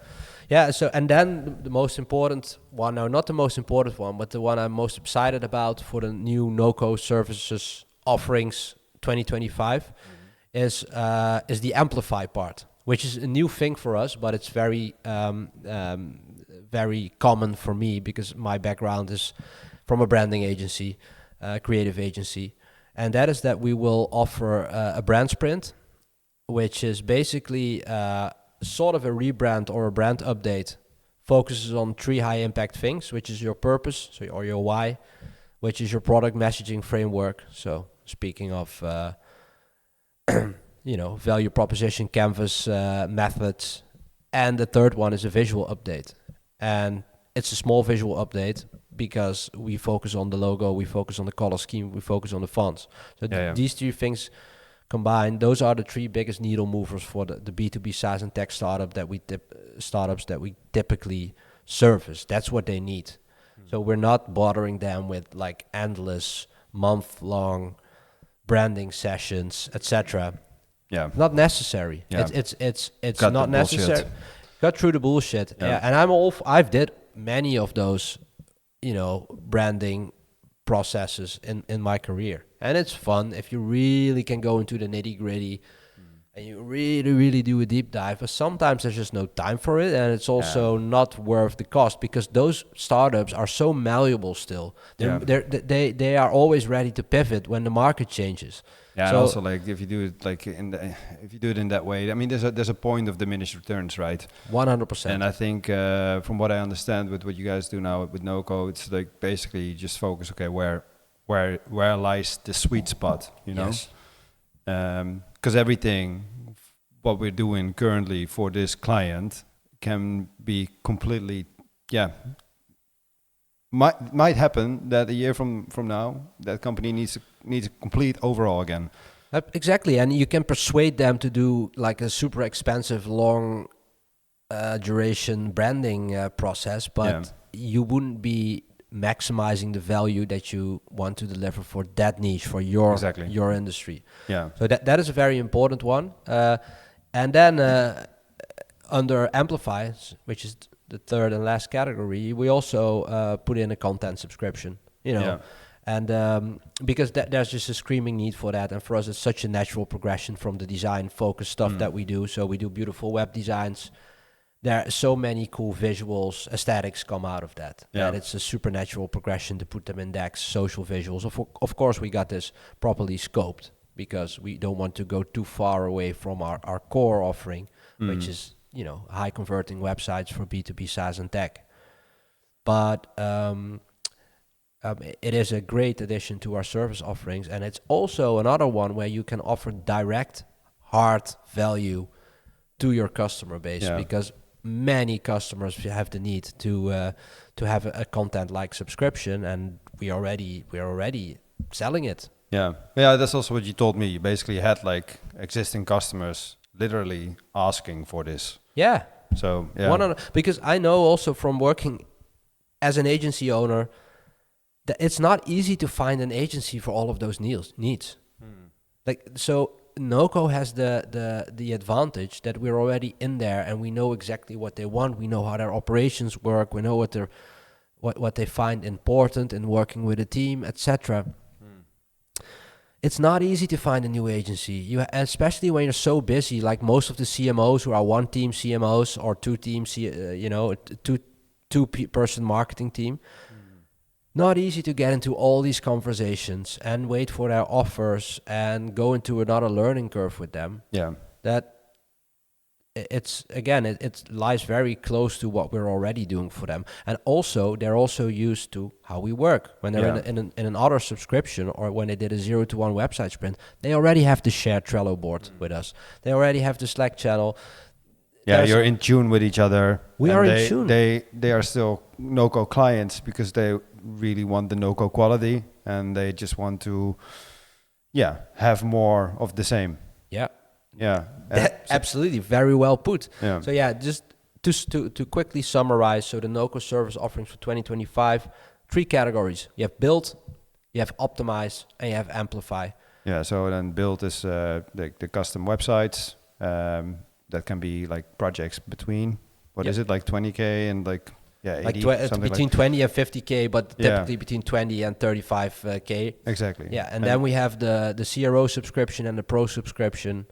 Speaker 1: Yeah, so and then the most important one, no, not the most important one, but the one I'm most excited about for the new Noco services offerings 2025 is the Amplify part, which is a new thing for us, but it's very very common for me because my background is from a branding agency, creative agency, and that is that we will offer a brand sprint, which is basically sort of a rebrand or a brand update, focuses on 3 high impact things, which is your purpose, or your why, which is your product messaging framework. So speaking of value proposition, canvas, methods, and the third one is a visual update. And it's a small visual update because we focus on the logo, we focus on the color scheme, we focus on the fonts. So these 3 things combined, those are the 3 biggest needle movers for the B2B SaaS and tech startups that we typically service. That's what they need. So we're not bothering them with like endless month-long branding sessions, etc.
Speaker 2: Yeah,
Speaker 1: not necessary.
Speaker 2: Yeah.
Speaker 1: It's
Speaker 2: Cut
Speaker 1: not
Speaker 2: the
Speaker 1: necessary.
Speaker 2: bullshit.
Speaker 1: Cut through the bullshit. Yeah, and I've did many of those, branding processes in my career, and it's fun if you really can go into the nitty gritty. And you really, really do a deep dive, but sometimes there's just no time for it, and it's also not worth the cost because those startups are so malleable still. They are always ready to pivot when the market changes.
Speaker 2: Yeah, so, and also like if you do it like if you do it in that way, I mean, there's a point of diminished returns, right?
Speaker 1: 100%.
Speaker 2: And I think from what I understand with what you guys do now with Noco, it's like basically you just focus. Okay, where lies the sweet spot?
Speaker 1: Yes.
Speaker 2: Because everything what we're doing currently for this client can be completely, might happen that a year from now that company needs a complete overhaul again.
Speaker 1: Exactly, and you can persuade them to do like a super expensive long duration branding process, but you wouldn't be maximizing the value that you want to deliver for that niche, for your industry.
Speaker 2: Yeah.
Speaker 1: So that is a very important one. And then under Amplify, which is the third and last category, we also put in a content subscription. And because there's just a screaming need for that, and for us it's such a natural progression from the design focused stuff that we do. So we do beautiful web designs. There are so many cool visuals, aesthetics come out of that. And it's a supernatural progression to put them in DAX, social visuals. Of course, we got this properly scoped because we don't want to go too far away from our core offering, which is, high converting websites for B2B SaaS and tech. But it is a great addition to our service offerings. And it's also another one where you can offer direct, hard value to your customer base, because many customers have the need to have a content like subscription, and we're already selling it.
Speaker 2: Yeah, that's also what you told me. You basically had like existing customers literally asking for this.
Speaker 1: Yeah.
Speaker 2: So
Speaker 1: because I know also from working as an agency owner that it's not easy to find an agency for all of those needs. Like, so Noco has the advantage that we're already in there and we know exactly what they want. We know how their operations work. We know what they find important in working with a team, etc. It's not easy to find a new agency, especially when you're so busy. Like most of the CMOs who are one team CMOs or two team, two-person marketing team. Not easy to get into all these conversations and wait for their offers and go into another learning curve with them.
Speaker 2: Yeah.
Speaker 1: That it lies very close to what we're already doing for them. And also, they're also used to how we work. When they're in an other subscription or when they did a 0-1 website sprint, they already have the shared Trello board with us. They already have the Slack channel.
Speaker 2: Yeah, you're in tune with each other.
Speaker 1: We are in tune.
Speaker 2: They are still Noco clients because they really want the Noco quality and they just want to, have more of the same.
Speaker 1: Yeah.
Speaker 2: Yeah.
Speaker 1: Absolutely. Very well put.
Speaker 2: Yeah.
Speaker 1: So just to quickly summarize, so the Noco service offerings for 2025, 3 categories. You have build, you have optimize, and you have amplify.
Speaker 2: Yeah, so then build is the custom websites. That can be like projects between, what is it, like 20K and like 80,
Speaker 1: like between 20 and 50K, but typically between 20 and 35K.
Speaker 2: Exactly.
Speaker 1: Yeah, and then we have the CRO subscription and the pro subscription,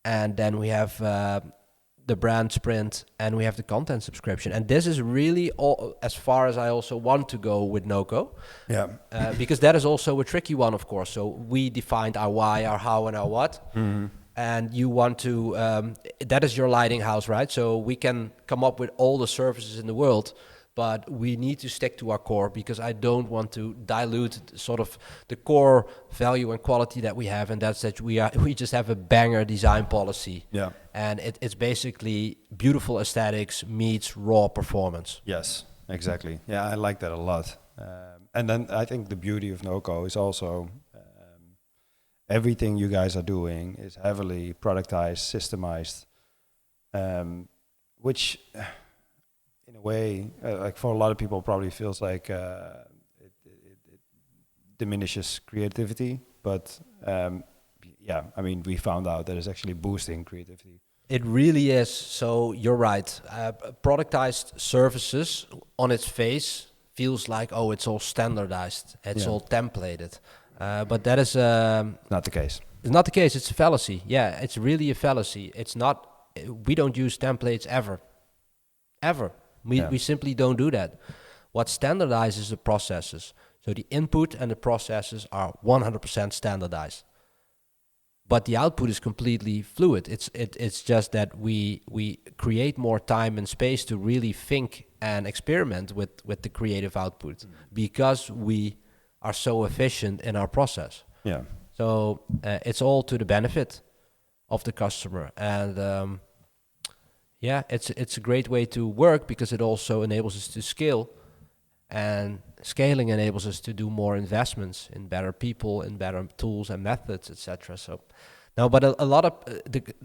Speaker 1: and then we have the brand sprint, and we have the content subscription. And this is really all as far as I also want to go with Noco.
Speaker 2: Yeah.
Speaker 1: Because that is also a tricky one, of course. So we defined our why, our how, and our what. Mm-hmm. And you want to, that is your lighting house, right? So we can come up with all the services in the world, but we need to stick to our core because I don't want to dilute sort of the core value and quality that we have. And that's that we just have a banger design policy.
Speaker 2: Yeah.
Speaker 1: And it's basically beautiful aesthetics meets raw performance.
Speaker 2: Yes, exactly. Yeah, I like that a lot. And then I think the beauty of Noco is also everything you guys are doing is heavily productized, systemized, which in a way, like for a lot of people probably feels like it diminishes creativity. But I mean, we found out that it's actually boosting creativity.
Speaker 1: It really is. So you're right. Productized services on its face feels like, oh, it's all standardized. It's all templated. But that is
Speaker 2: not the case.
Speaker 1: It's not the case. It's a fallacy. Yeah, it's really a fallacy. It's not. We don't use templates ever. We simply don't do that. What standardizes the processes. So the input and the processes are 100% standardized. But the output is completely fluid. It's just that we create more time and space to really think and experiment with the creative output because we are so efficient in our process. Yeah. So it's all to the benefit of the customer, and it's a great way to work because it also enables us to scale, and scaling enables us to do more investments in better people, in better tools and methods, etc. So, no, but a lot of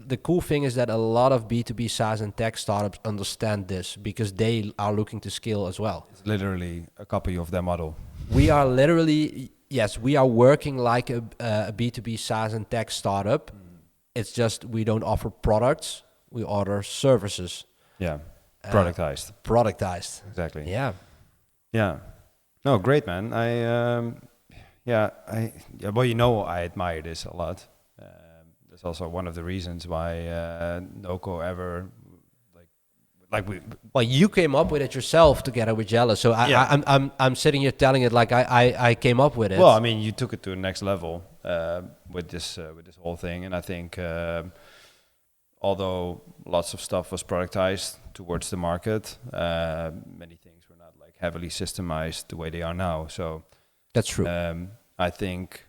Speaker 1: the cool thing is that a lot of B2B SaaS and tech startups understand this because they are looking to scale as well.
Speaker 2: It's literally a copy of their model.
Speaker 1: We are literally, yes, we are working like a B2B SaaS and tech startup. It's just we don't offer products, we order services.
Speaker 2: Yeah, productized.
Speaker 1: Productized.
Speaker 2: Exactly.
Speaker 1: Yeah.
Speaker 2: Yeah. No, great, man. Well, you know, I admire this a lot. That's also one of the reasons why Noco ever like we.
Speaker 1: Well, you came up with it yourself together with Jella. So I'm sitting here telling it like I came up with it.
Speaker 2: Well, I mean, you took it to the next level with this whole thing, and I think although lots of stuff was productized towards the market, many things were not like heavily systemized the way they are now. So
Speaker 1: that's true.
Speaker 2: I think.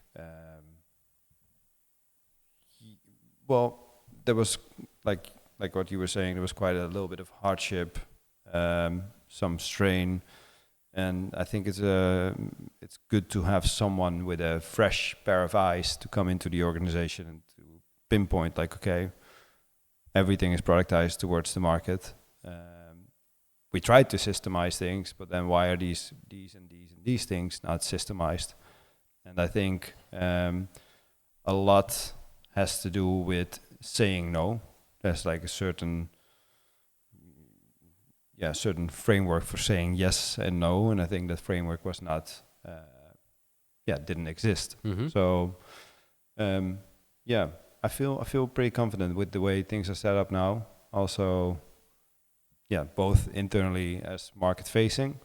Speaker 2: Well, there was like what you were saying. There was quite a little bit of hardship, some strain, and I think it's good to have someone with a fresh pair of eyes to come into the organization and to pinpoint like, okay, everything is productized towards the market. We tried to systemize things, but then why are these things not systemized? And I think a lot has to do with saying no. There's like a certain framework for saying yes and no, and I think that framework was not, didn't exist.
Speaker 1: Mm-hmm.
Speaker 2: So, I feel pretty confident with the way things are set up now. Also, both internally as market facing.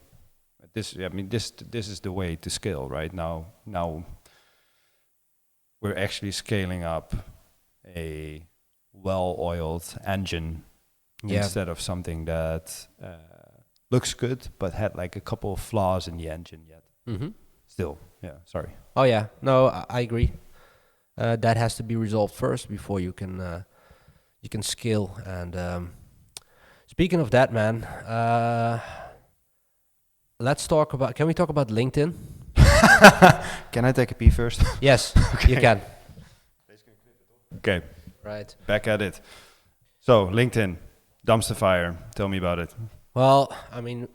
Speaker 2: This is the way to scale right now. Now we're actually scaling up a well-oiled engine instead of something that looks good but had like a couple of flaws in the engine yet.
Speaker 1: Mm-hmm.
Speaker 2: Still, sorry.
Speaker 1: Oh yeah, no, I agree. That has to be resolved first before you can scale. And speaking of that, man, let's talk about. Can we talk about LinkedIn?
Speaker 2: Can I take a pee first?
Speaker 1: Yes, okay. You can.
Speaker 2: Okay.
Speaker 1: Right.
Speaker 2: Back at it. So, LinkedIn, dumpster fire. Tell me about it.
Speaker 1: Well, I mean,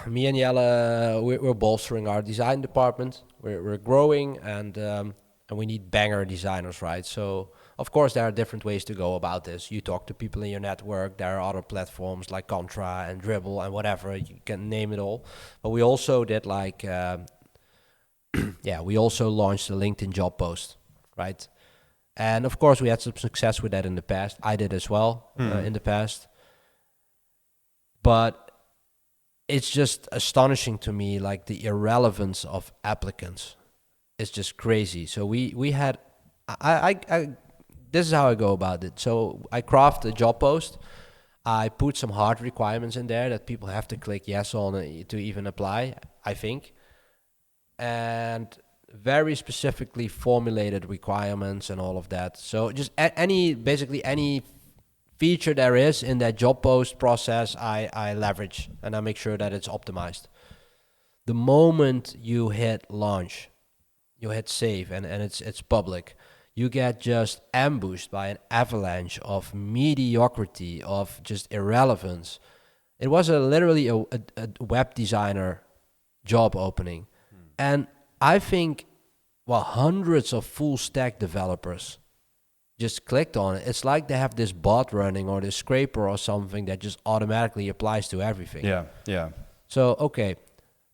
Speaker 1: me and Jelle, we're bolstering our design department. We're growing, and we need banger designers, right? So, of course, there are different ways to go about this. You talk to people in your network. There are other platforms like Contra and Dribble and whatever. You can name it all. But we also did like, we also launched a LinkedIn job post, right? And of course, we had some success with that in the past. I did as well in the past. But it's just astonishing to me, like the irrelevance of applicants. It's just crazy. So we had, this is how I go about it. So I craft a job post. I put some hard requirements in there that people have to click yes on to even apply, I think. And very specifically formulated requirements and all of that. So just basically any feature there is in that job post process, I leverage and I make sure that it's optimized. The moment you hit launch, you hit save and it's public, you get just ambushed by an avalanche of mediocrity, of just irrelevance. It was literally a web designer job opening. And I think, hundreds of full stack developers just clicked on it. It's like they have this bot running or this scraper or something that just automatically applies to everything.
Speaker 2: Yeah.
Speaker 1: So, okay,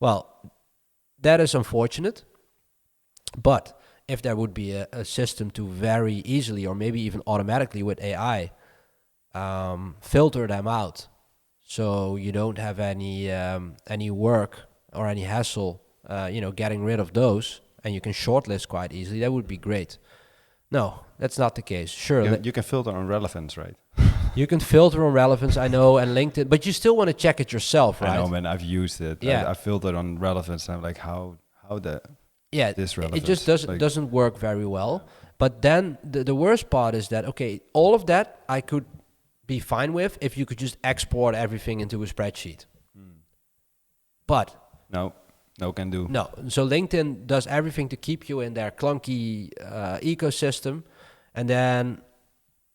Speaker 1: that is unfortunate. But if there would be a system to very easily or maybe even automatically with AI filter them out, so you don't have any work or any hassle, getting rid of those, and you can shortlist quite easily, that would be great. No, that's not the case. Sure.
Speaker 2: You can filter on relevance, right?
Speaker 1: You can filter on relevance, I know, and LinkedIn, but you still want to check it yourself, right?
Speaker 2: I know, man. I've used it.
Speaker 1: Yeah.
Speaker 2: I filtered on relevance, and I'm like, how this relevance?
Speaker 1: It just doesn't work very well. But then the worst part is that, okay, all of that I could be fine with if you could just export everything into a spreadsheet. But
Speaker 2: no can do.
Speaker 1: No, so LinkedIn does everything to keep you in their clunky ecosystem. And then,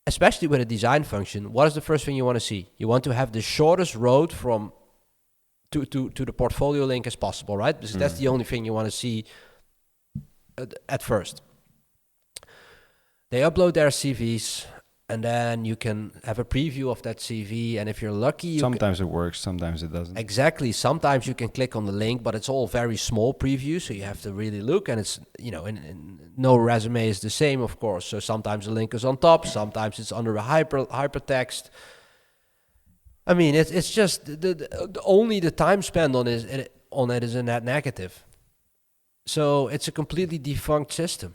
Speaker 1: especially with a design function, what is the first thing you want to see? You want to have the shortest road from to the portfolio link as possible, right? Because that's the only thing you want to see at first. They upload their CVs, and then you can have a preview of that CV. And if you're lucky, you
Speaker 2: Sometimes it works, sometimes it doesn't.
Speaker 1: exactly. Sometimes you can click on the link, but it's all very small preview, so you have to really look. And it's, you know, no resume is the same, of course. So sometimes the link is on top, sometimes it's under a hypertext. I mean, it's just only the time spent on it is a net negative. So it's a completely defunct system.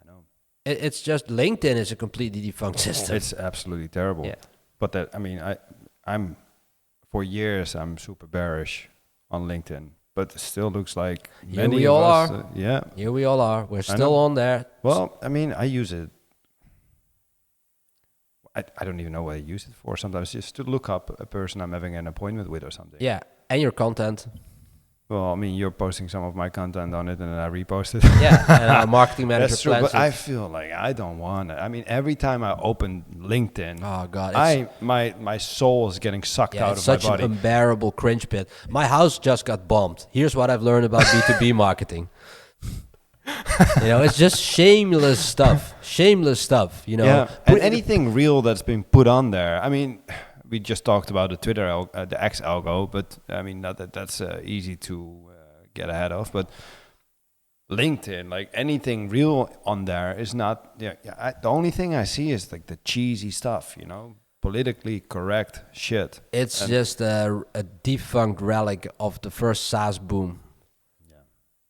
Speaker 2: I know.
Speaker 1: It's just LinkedIn is a completely defunct system.
Speaker 2: It's absolutely terrible.
Speaker 1: Yeah.
Speaker 2: But that, I mean, I'm for years I'm super bearish on LinkedIn, but it still looks like
Speaker 1: Here
Speaker 2: many
Speaker 1: we
Speaker 2: of
Speaker 1: all
Speaker 2: us,
Speaker 1: are.
Speaker 2: yeah.
Speaker 1: Here we all are. We're
Speaker 2: I
Speaker 1: still
Speaker 2: know.
Speaker 1: on there.
Speaker 2: Well, I mean, I use it. I don't even know what I use it for. Sometimes just to look up a person I'm having an appointment with or something.
Speaker 1: Yeah, and your content.
Speaker 2: Well, I mean, you're posting some of my content on it, and then I repost it.
Speaker 1: Yeah, and our marketing manager
Speaker 2: That's true,
Speaker 1: plans
Speaker 2: but I
Speaker 1: it.
Speaker 2: feel like I don't want it. I mean, every time I open LinkedIn,
Speaker 1: Oh god,
Speaker 2: my soul is getting sucked
Speaker 1: yeah,
Speaker 2: out
Speaker 1: it's
Speaker 2: of
Speaker 1: such
Speaker 2: my body.
Speaker 1: an unbearable cringe pit. My house just got bombed. Here's what I've learned about B2B marketing. You know, it's just shameless stuff. Shameless stuff, you know.
Speaker 2: Yeah, and anything real that's been put on there. I mean, we just talked about the Twitter, the X algo, but I mean, not that's easy to get ahead of. But LinkedIn, like anything real on there is not. The only thing I see is like the cheesy stuff, you know, politically correct shit.
Speaker 1: It's
Speaker 2: And
Speaker 1: just a defunct relic of the first SaaS boom.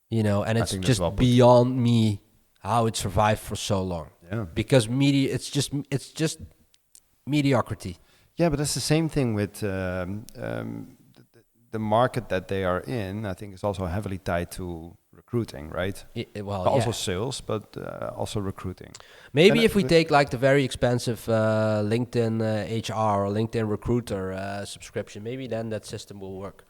Speaker 1: You know, and
Speaker 2: I
Speaker 1: it's
Speaker 2: think that's
Speaker 1: just
Speaker 2: well put.
Speaker 1: beyond me how it survived for so long.
Speaker 2: Yeah.
Speaker 1: Because it's just mediocrity.
Speaker 2: Yeah, but that's the same thing with the market that they are in. I think is also heavily tied to recruiting, right? Also sales, but also recruiting.
Speaker 1: Maybe
Speaker 2: And
Speaker 1: if we take like the very expensive LinkedIn HR or LinkedIn Recruiter subscription, maybe then that system will work.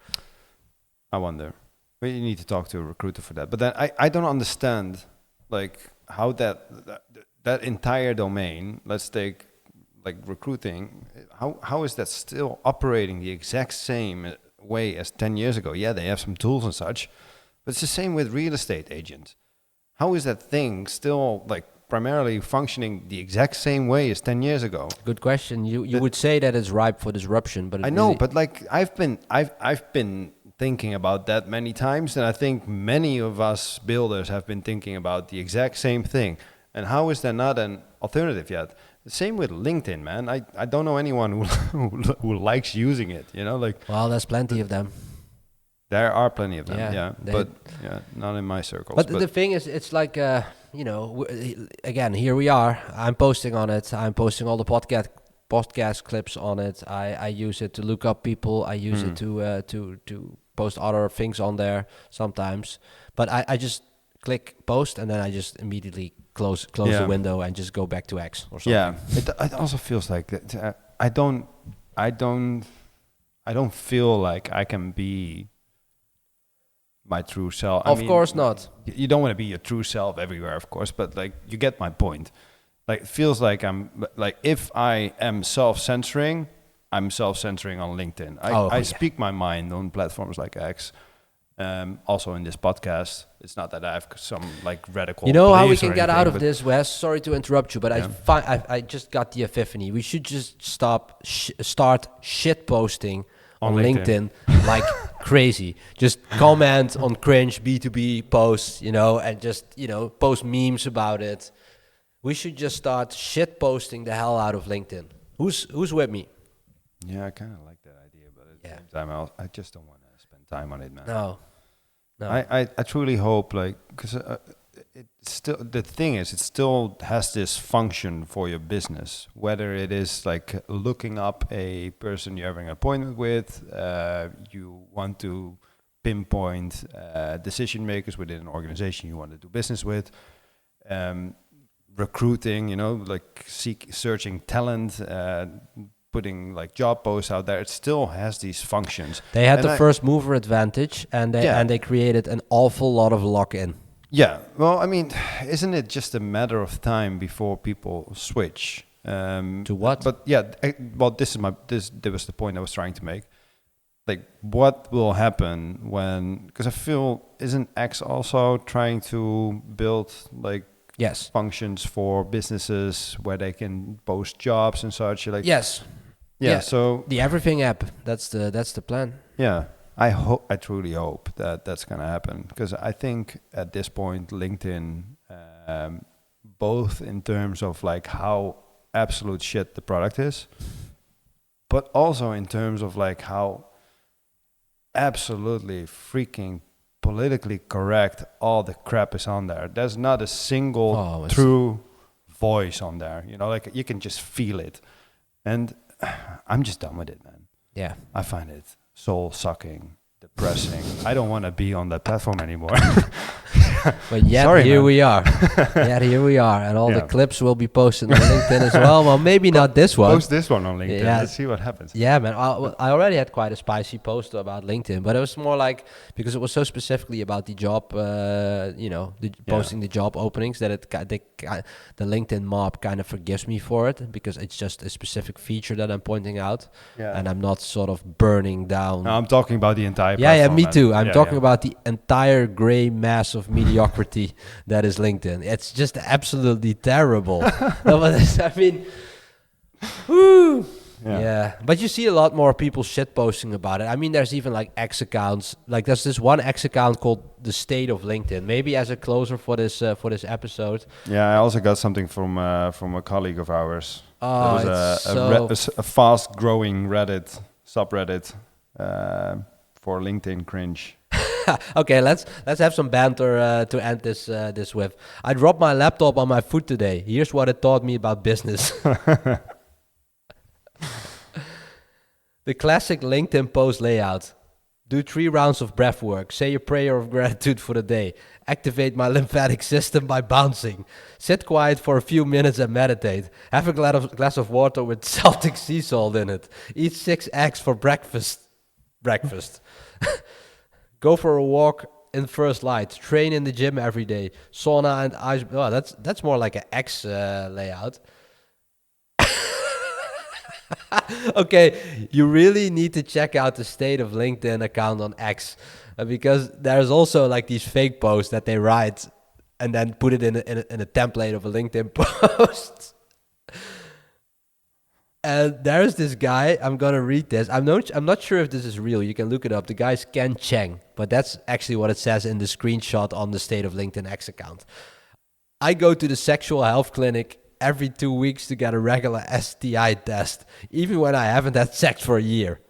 Speaker 2: I wonder. Well, you need to talk to a recruiter for that. But then I don't understand like how that entire domain, let's take like recruiting, how is that still operating the exact same way as 10 years ago? Yeah, they have some tools and such, but it's the same with real estate agents. How is that thing still like primarily functioning the exact same way as 10 years ago?
Speaker 1: Good question. You would say that it's ripe for disruption, but
Speaker 2: I know, but like I've been thinking about that many times, and I think many of us builders have been thinking about the exact same thing. And how is there not an alternative yet? The same with LinkedIn, man. I don't know anyone who likes using it, you know, like.
Speaker 1: Well, there's plenty of them.
Speaker 2: There are plenty of them,
Speaker 1: Yeah,
Speaker 2: but not in my circles.
Speaker 1: But the thing is, it's like, you know, again, here we are. I'm posting on it. I'm posting all the podcast clips on it. I use it to look up people. I use it to post other things on there sometimes. But I just click post and then I just immediately close the window and just go back to X or something.
Speaker 2: Yeah, it also feels like that. I don't feel like I can be my true self.
Speaker 1: Of course not.
Speaker 2: You don't want to be your true self everywhere, of course, but like you get my point. Like it feels like I'm like if I am self-censoring, I'm self-censoring on LinkedIn. I speak my mind on platforms like X. Also in this podcast, it's not that I have some like radical.
Speaker 1: You know how we can get out of this, Wes? Sorry to interrupt you, but I just got the epiphany. We should just start shit posting on LinkedIn like crazy. Just comment on Cringe B2B posts, you know, and just, you know, post memes about it. We should just start shit posting the hell out of LinkedIn. Who's with me?
Speaker 2: Yeah, I kind of like that idea, but at the same time, I just don't want to spend time on it, man.
Speaker 1: No.
Speaker 2: I truly hope, like, because it's still, the thing is, it still has this function for your business, whether it is like looking up a person you're having an appointment with, you want to pinpoint decision makers within an organization you want to do business with, recruiting, you know, like searching talent, putting like job posts out there. It still has these functions.
Speaker 1: They had the first mover advantage, and they created an awful lot of lock-in.
Speaker 2: Yeah, well, I mean, isn't it just a matter of time before people switch?
Speaker 1: To what?
Speaker 2: But yeah, well, this was the point I was trying to make. Like, what will happen when? Because I feel, isn't X also trying to build like
Speaker 1: Yes.
Speaker 2: functions for businesses where they can post jobs and such. Like,
Speaker 1: Yes.
Speaker 2: yeah. So
Speaker 1: the everything app. That's the plan.
Speaker 2: yeah, I truly hope that that's gonna happen, because I think at this point LinkedIn, both in terms of like how absolute shit the product is, but also in terms of like how absolutely freaking politically correct all the crap is on there. There's not a single true voice on there. You know, like you can just feel it. And I'm just done with it, man.
Speaker 1: Yeah.
Speaker 2: I find it soul sucking, depressing. I don't want to be on that platform anymore.
Speaker 1: But yet
Speaker 2: Sorry,
Speaker 1: here
Speaker 2: man.
Speaker 1: we are. Yet here we are. And all the clips will be posted on LinkedIn as well. Well, maybe not this one.
Speaker 2: Post this one on LinkedIn.
Speaker 1: Yeah.
Speaker 2: Let's see what happens.
Speaker 1: Yeah, man. I already had quite a spicy post about LinkedIn, but it was more like, because it was so specifically about the job, posting the job openings, that the LinkedIn mob kind of forgives me for it, because it's just a specific feature that I'm pointing out, and I'm not sort of burning down.
Speaker 2: No, I'm talking about the entire
Speaker 1: Yeah,
Speaker 2: platform,
Speaker 1: me
Speaker 2: man.
Speaker 1: too. I'm talking about the entire gray mass of mediocrity that is LinkedIn. It's just absolutely terrible. No, but I mean, whoo. Yeah, but you see a lot more people shit posting about it. I mean, there's even like X accounts. Like there's this one X account called the State of LinkedIn. Maybe as a closer for this episode.
Speaker 2: Yeah, I also got something from a colleague of ours.
Speaker 1: Oh,
Speaker 2: there was a fast-growing Reddit subreddit for LinkedIn Cringe.
Speaker 1: Okay, let's have some banter to end this with. I dropped my laptop on my foot today. Here's what it taught me about business. The classic LinkedIn post layout. Do 3 rounds of breath work. Say a prayer of gratitude for the day. Activate my lymphatic system by bouncing. Sit quiet for a few minutes and meditate. Have a glass of water with Celtic sea salt in it. Eat 6 eggs for breakfast. Go for a walk in first light. Train in the gym every day. Sauna and ice. Oh, that's more like an X layout. Okay, you really need to check out the State of LinkedIn account on X, because there's also like these fake posts that they write and then put it in a template of a LinkedIn post. And there's this guy, I'm gonna read this. I'm not sure if this is real. You can look it up. The guy's Ken Cheng, but that's actually what it says in the screenshot on the State of LinkedIn X account. I go to the sexual health clinic every 2 weeks to get a regular STI test, even when I haven't had sex for a year.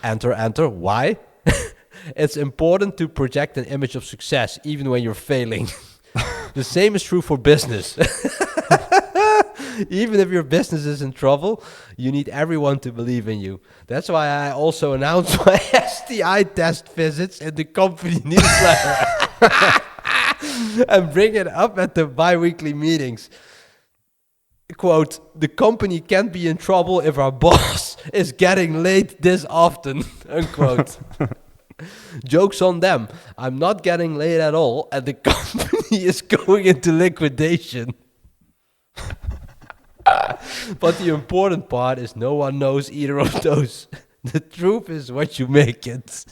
Speaker 1: Enter. Why? It's important to project an image of success, even when you're failing. The same is true for business. Even if your business is in trouble, you need everyone to believe in you. That's why I also announce my STI test visits in the company newsletter and bring it up at the bi-weekly meetings. Quote, the company can't be in trouble if our boss is getting late this often, unquote. Joke's on them. I'm not getting late at all, and the company is going into liquidation. But the important part is no one knows either of those. The truth is what you make it.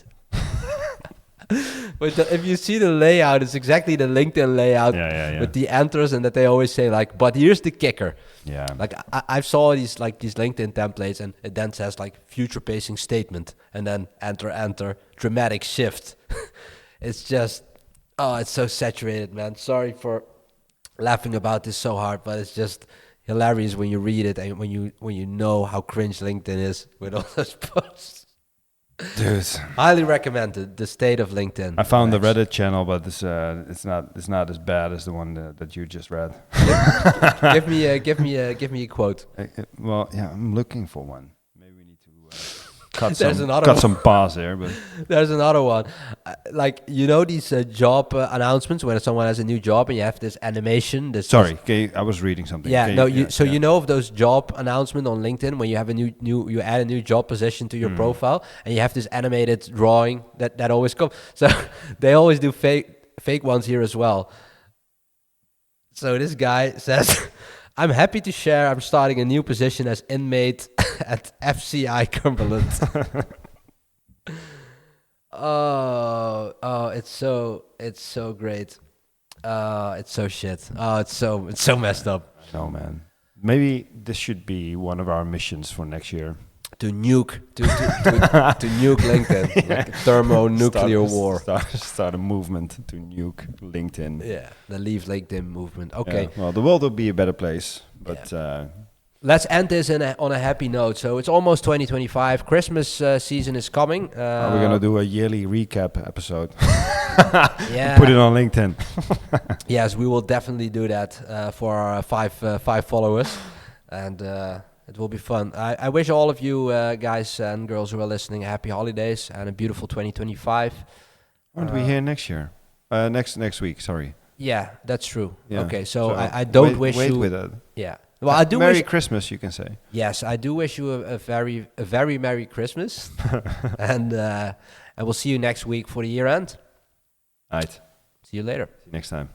Speaker 1: But if you see the layout, it's exactly the LinkedIn layout with the enters, and that they always say like, but here's the kicker. Yeah. Like I saw these LinkedIn templates, and it then says like future pacing statement, and then enter, dramatic shift. It's just, it's so saturated, man. Sorry for laughing about this so hard, but it's just hilarious when you read it and when you know how cringe LinkedIn is with all those posts. Dude, highly recommended. The State of LinkedIn.
Speaker 2: I found the Reddit channel, but it's not as bad as the one that you just read.
Speaker 1: give me a quote.
Speaker 2: Well, yeah, I'm looking for one. Maybe we need to cut some pause there, but
Speaker 1: there's another one. Like these job announcements when someone has a new job and you have this animation.
Speaker 2: I was reading something.
Speaker 1: Yeah, you know of those job announcements on LinkedIn when you have you add a new job position to your profile and you have this animated drawing that always comes. So they always do fake ones here as well. So this guy says, I'm happy to share I'm starting a new position as inmate at FCI Cumberland. Oh, it's so great. It's so shit. Oh, it's so messed up.
Speaker 2: No, man. Maybe this should be one of our missions for next year.
Speaker 1: To nuke LinkedIn, like a thermonuclear war.
Speaker 2: Start a movement to nuke LinkedIn.
Speaker 1: Yeah, the Leave LinkedIn movement. Okay.
Speaker 2: Yeah, well, the world will be a better place, but
Speaker 1: let's end this on a happy note. So it's almost 2025. Christmas season is coming.
Speaker 2: we're gonna do a yearly recap episode.
Speaker 1: Yeah.
Speaker 2: Put it on LinkedIn.
Speaker 1: Yes, we will definitely do that for our five followers, and it will be fun. I wish all of you guys and girls who are listening happy holidays and a beautiful 2025.
Speaker 2: Aren't we here next year? Next week. Sorry.
Speaker 1: Yeah, that's true.
Speaker 2: Yeah.
Speaker 1: Okay, so I don't wish
Speaker 2: wait
Speaker 1: you.
Speaker 2: with it.
Speaker 1: Yeah. Well, I do
Speaker 2: Merry
Speaker 1: wish.
Speaker 2: Christmas, you can say.
Speaker 1: Yes, I do wish you a very Merry Christmas, and we'll see you next week for the year end.
Speaker 2: All right.
Speaker 1: See you later.
Speaker 2: See you next time.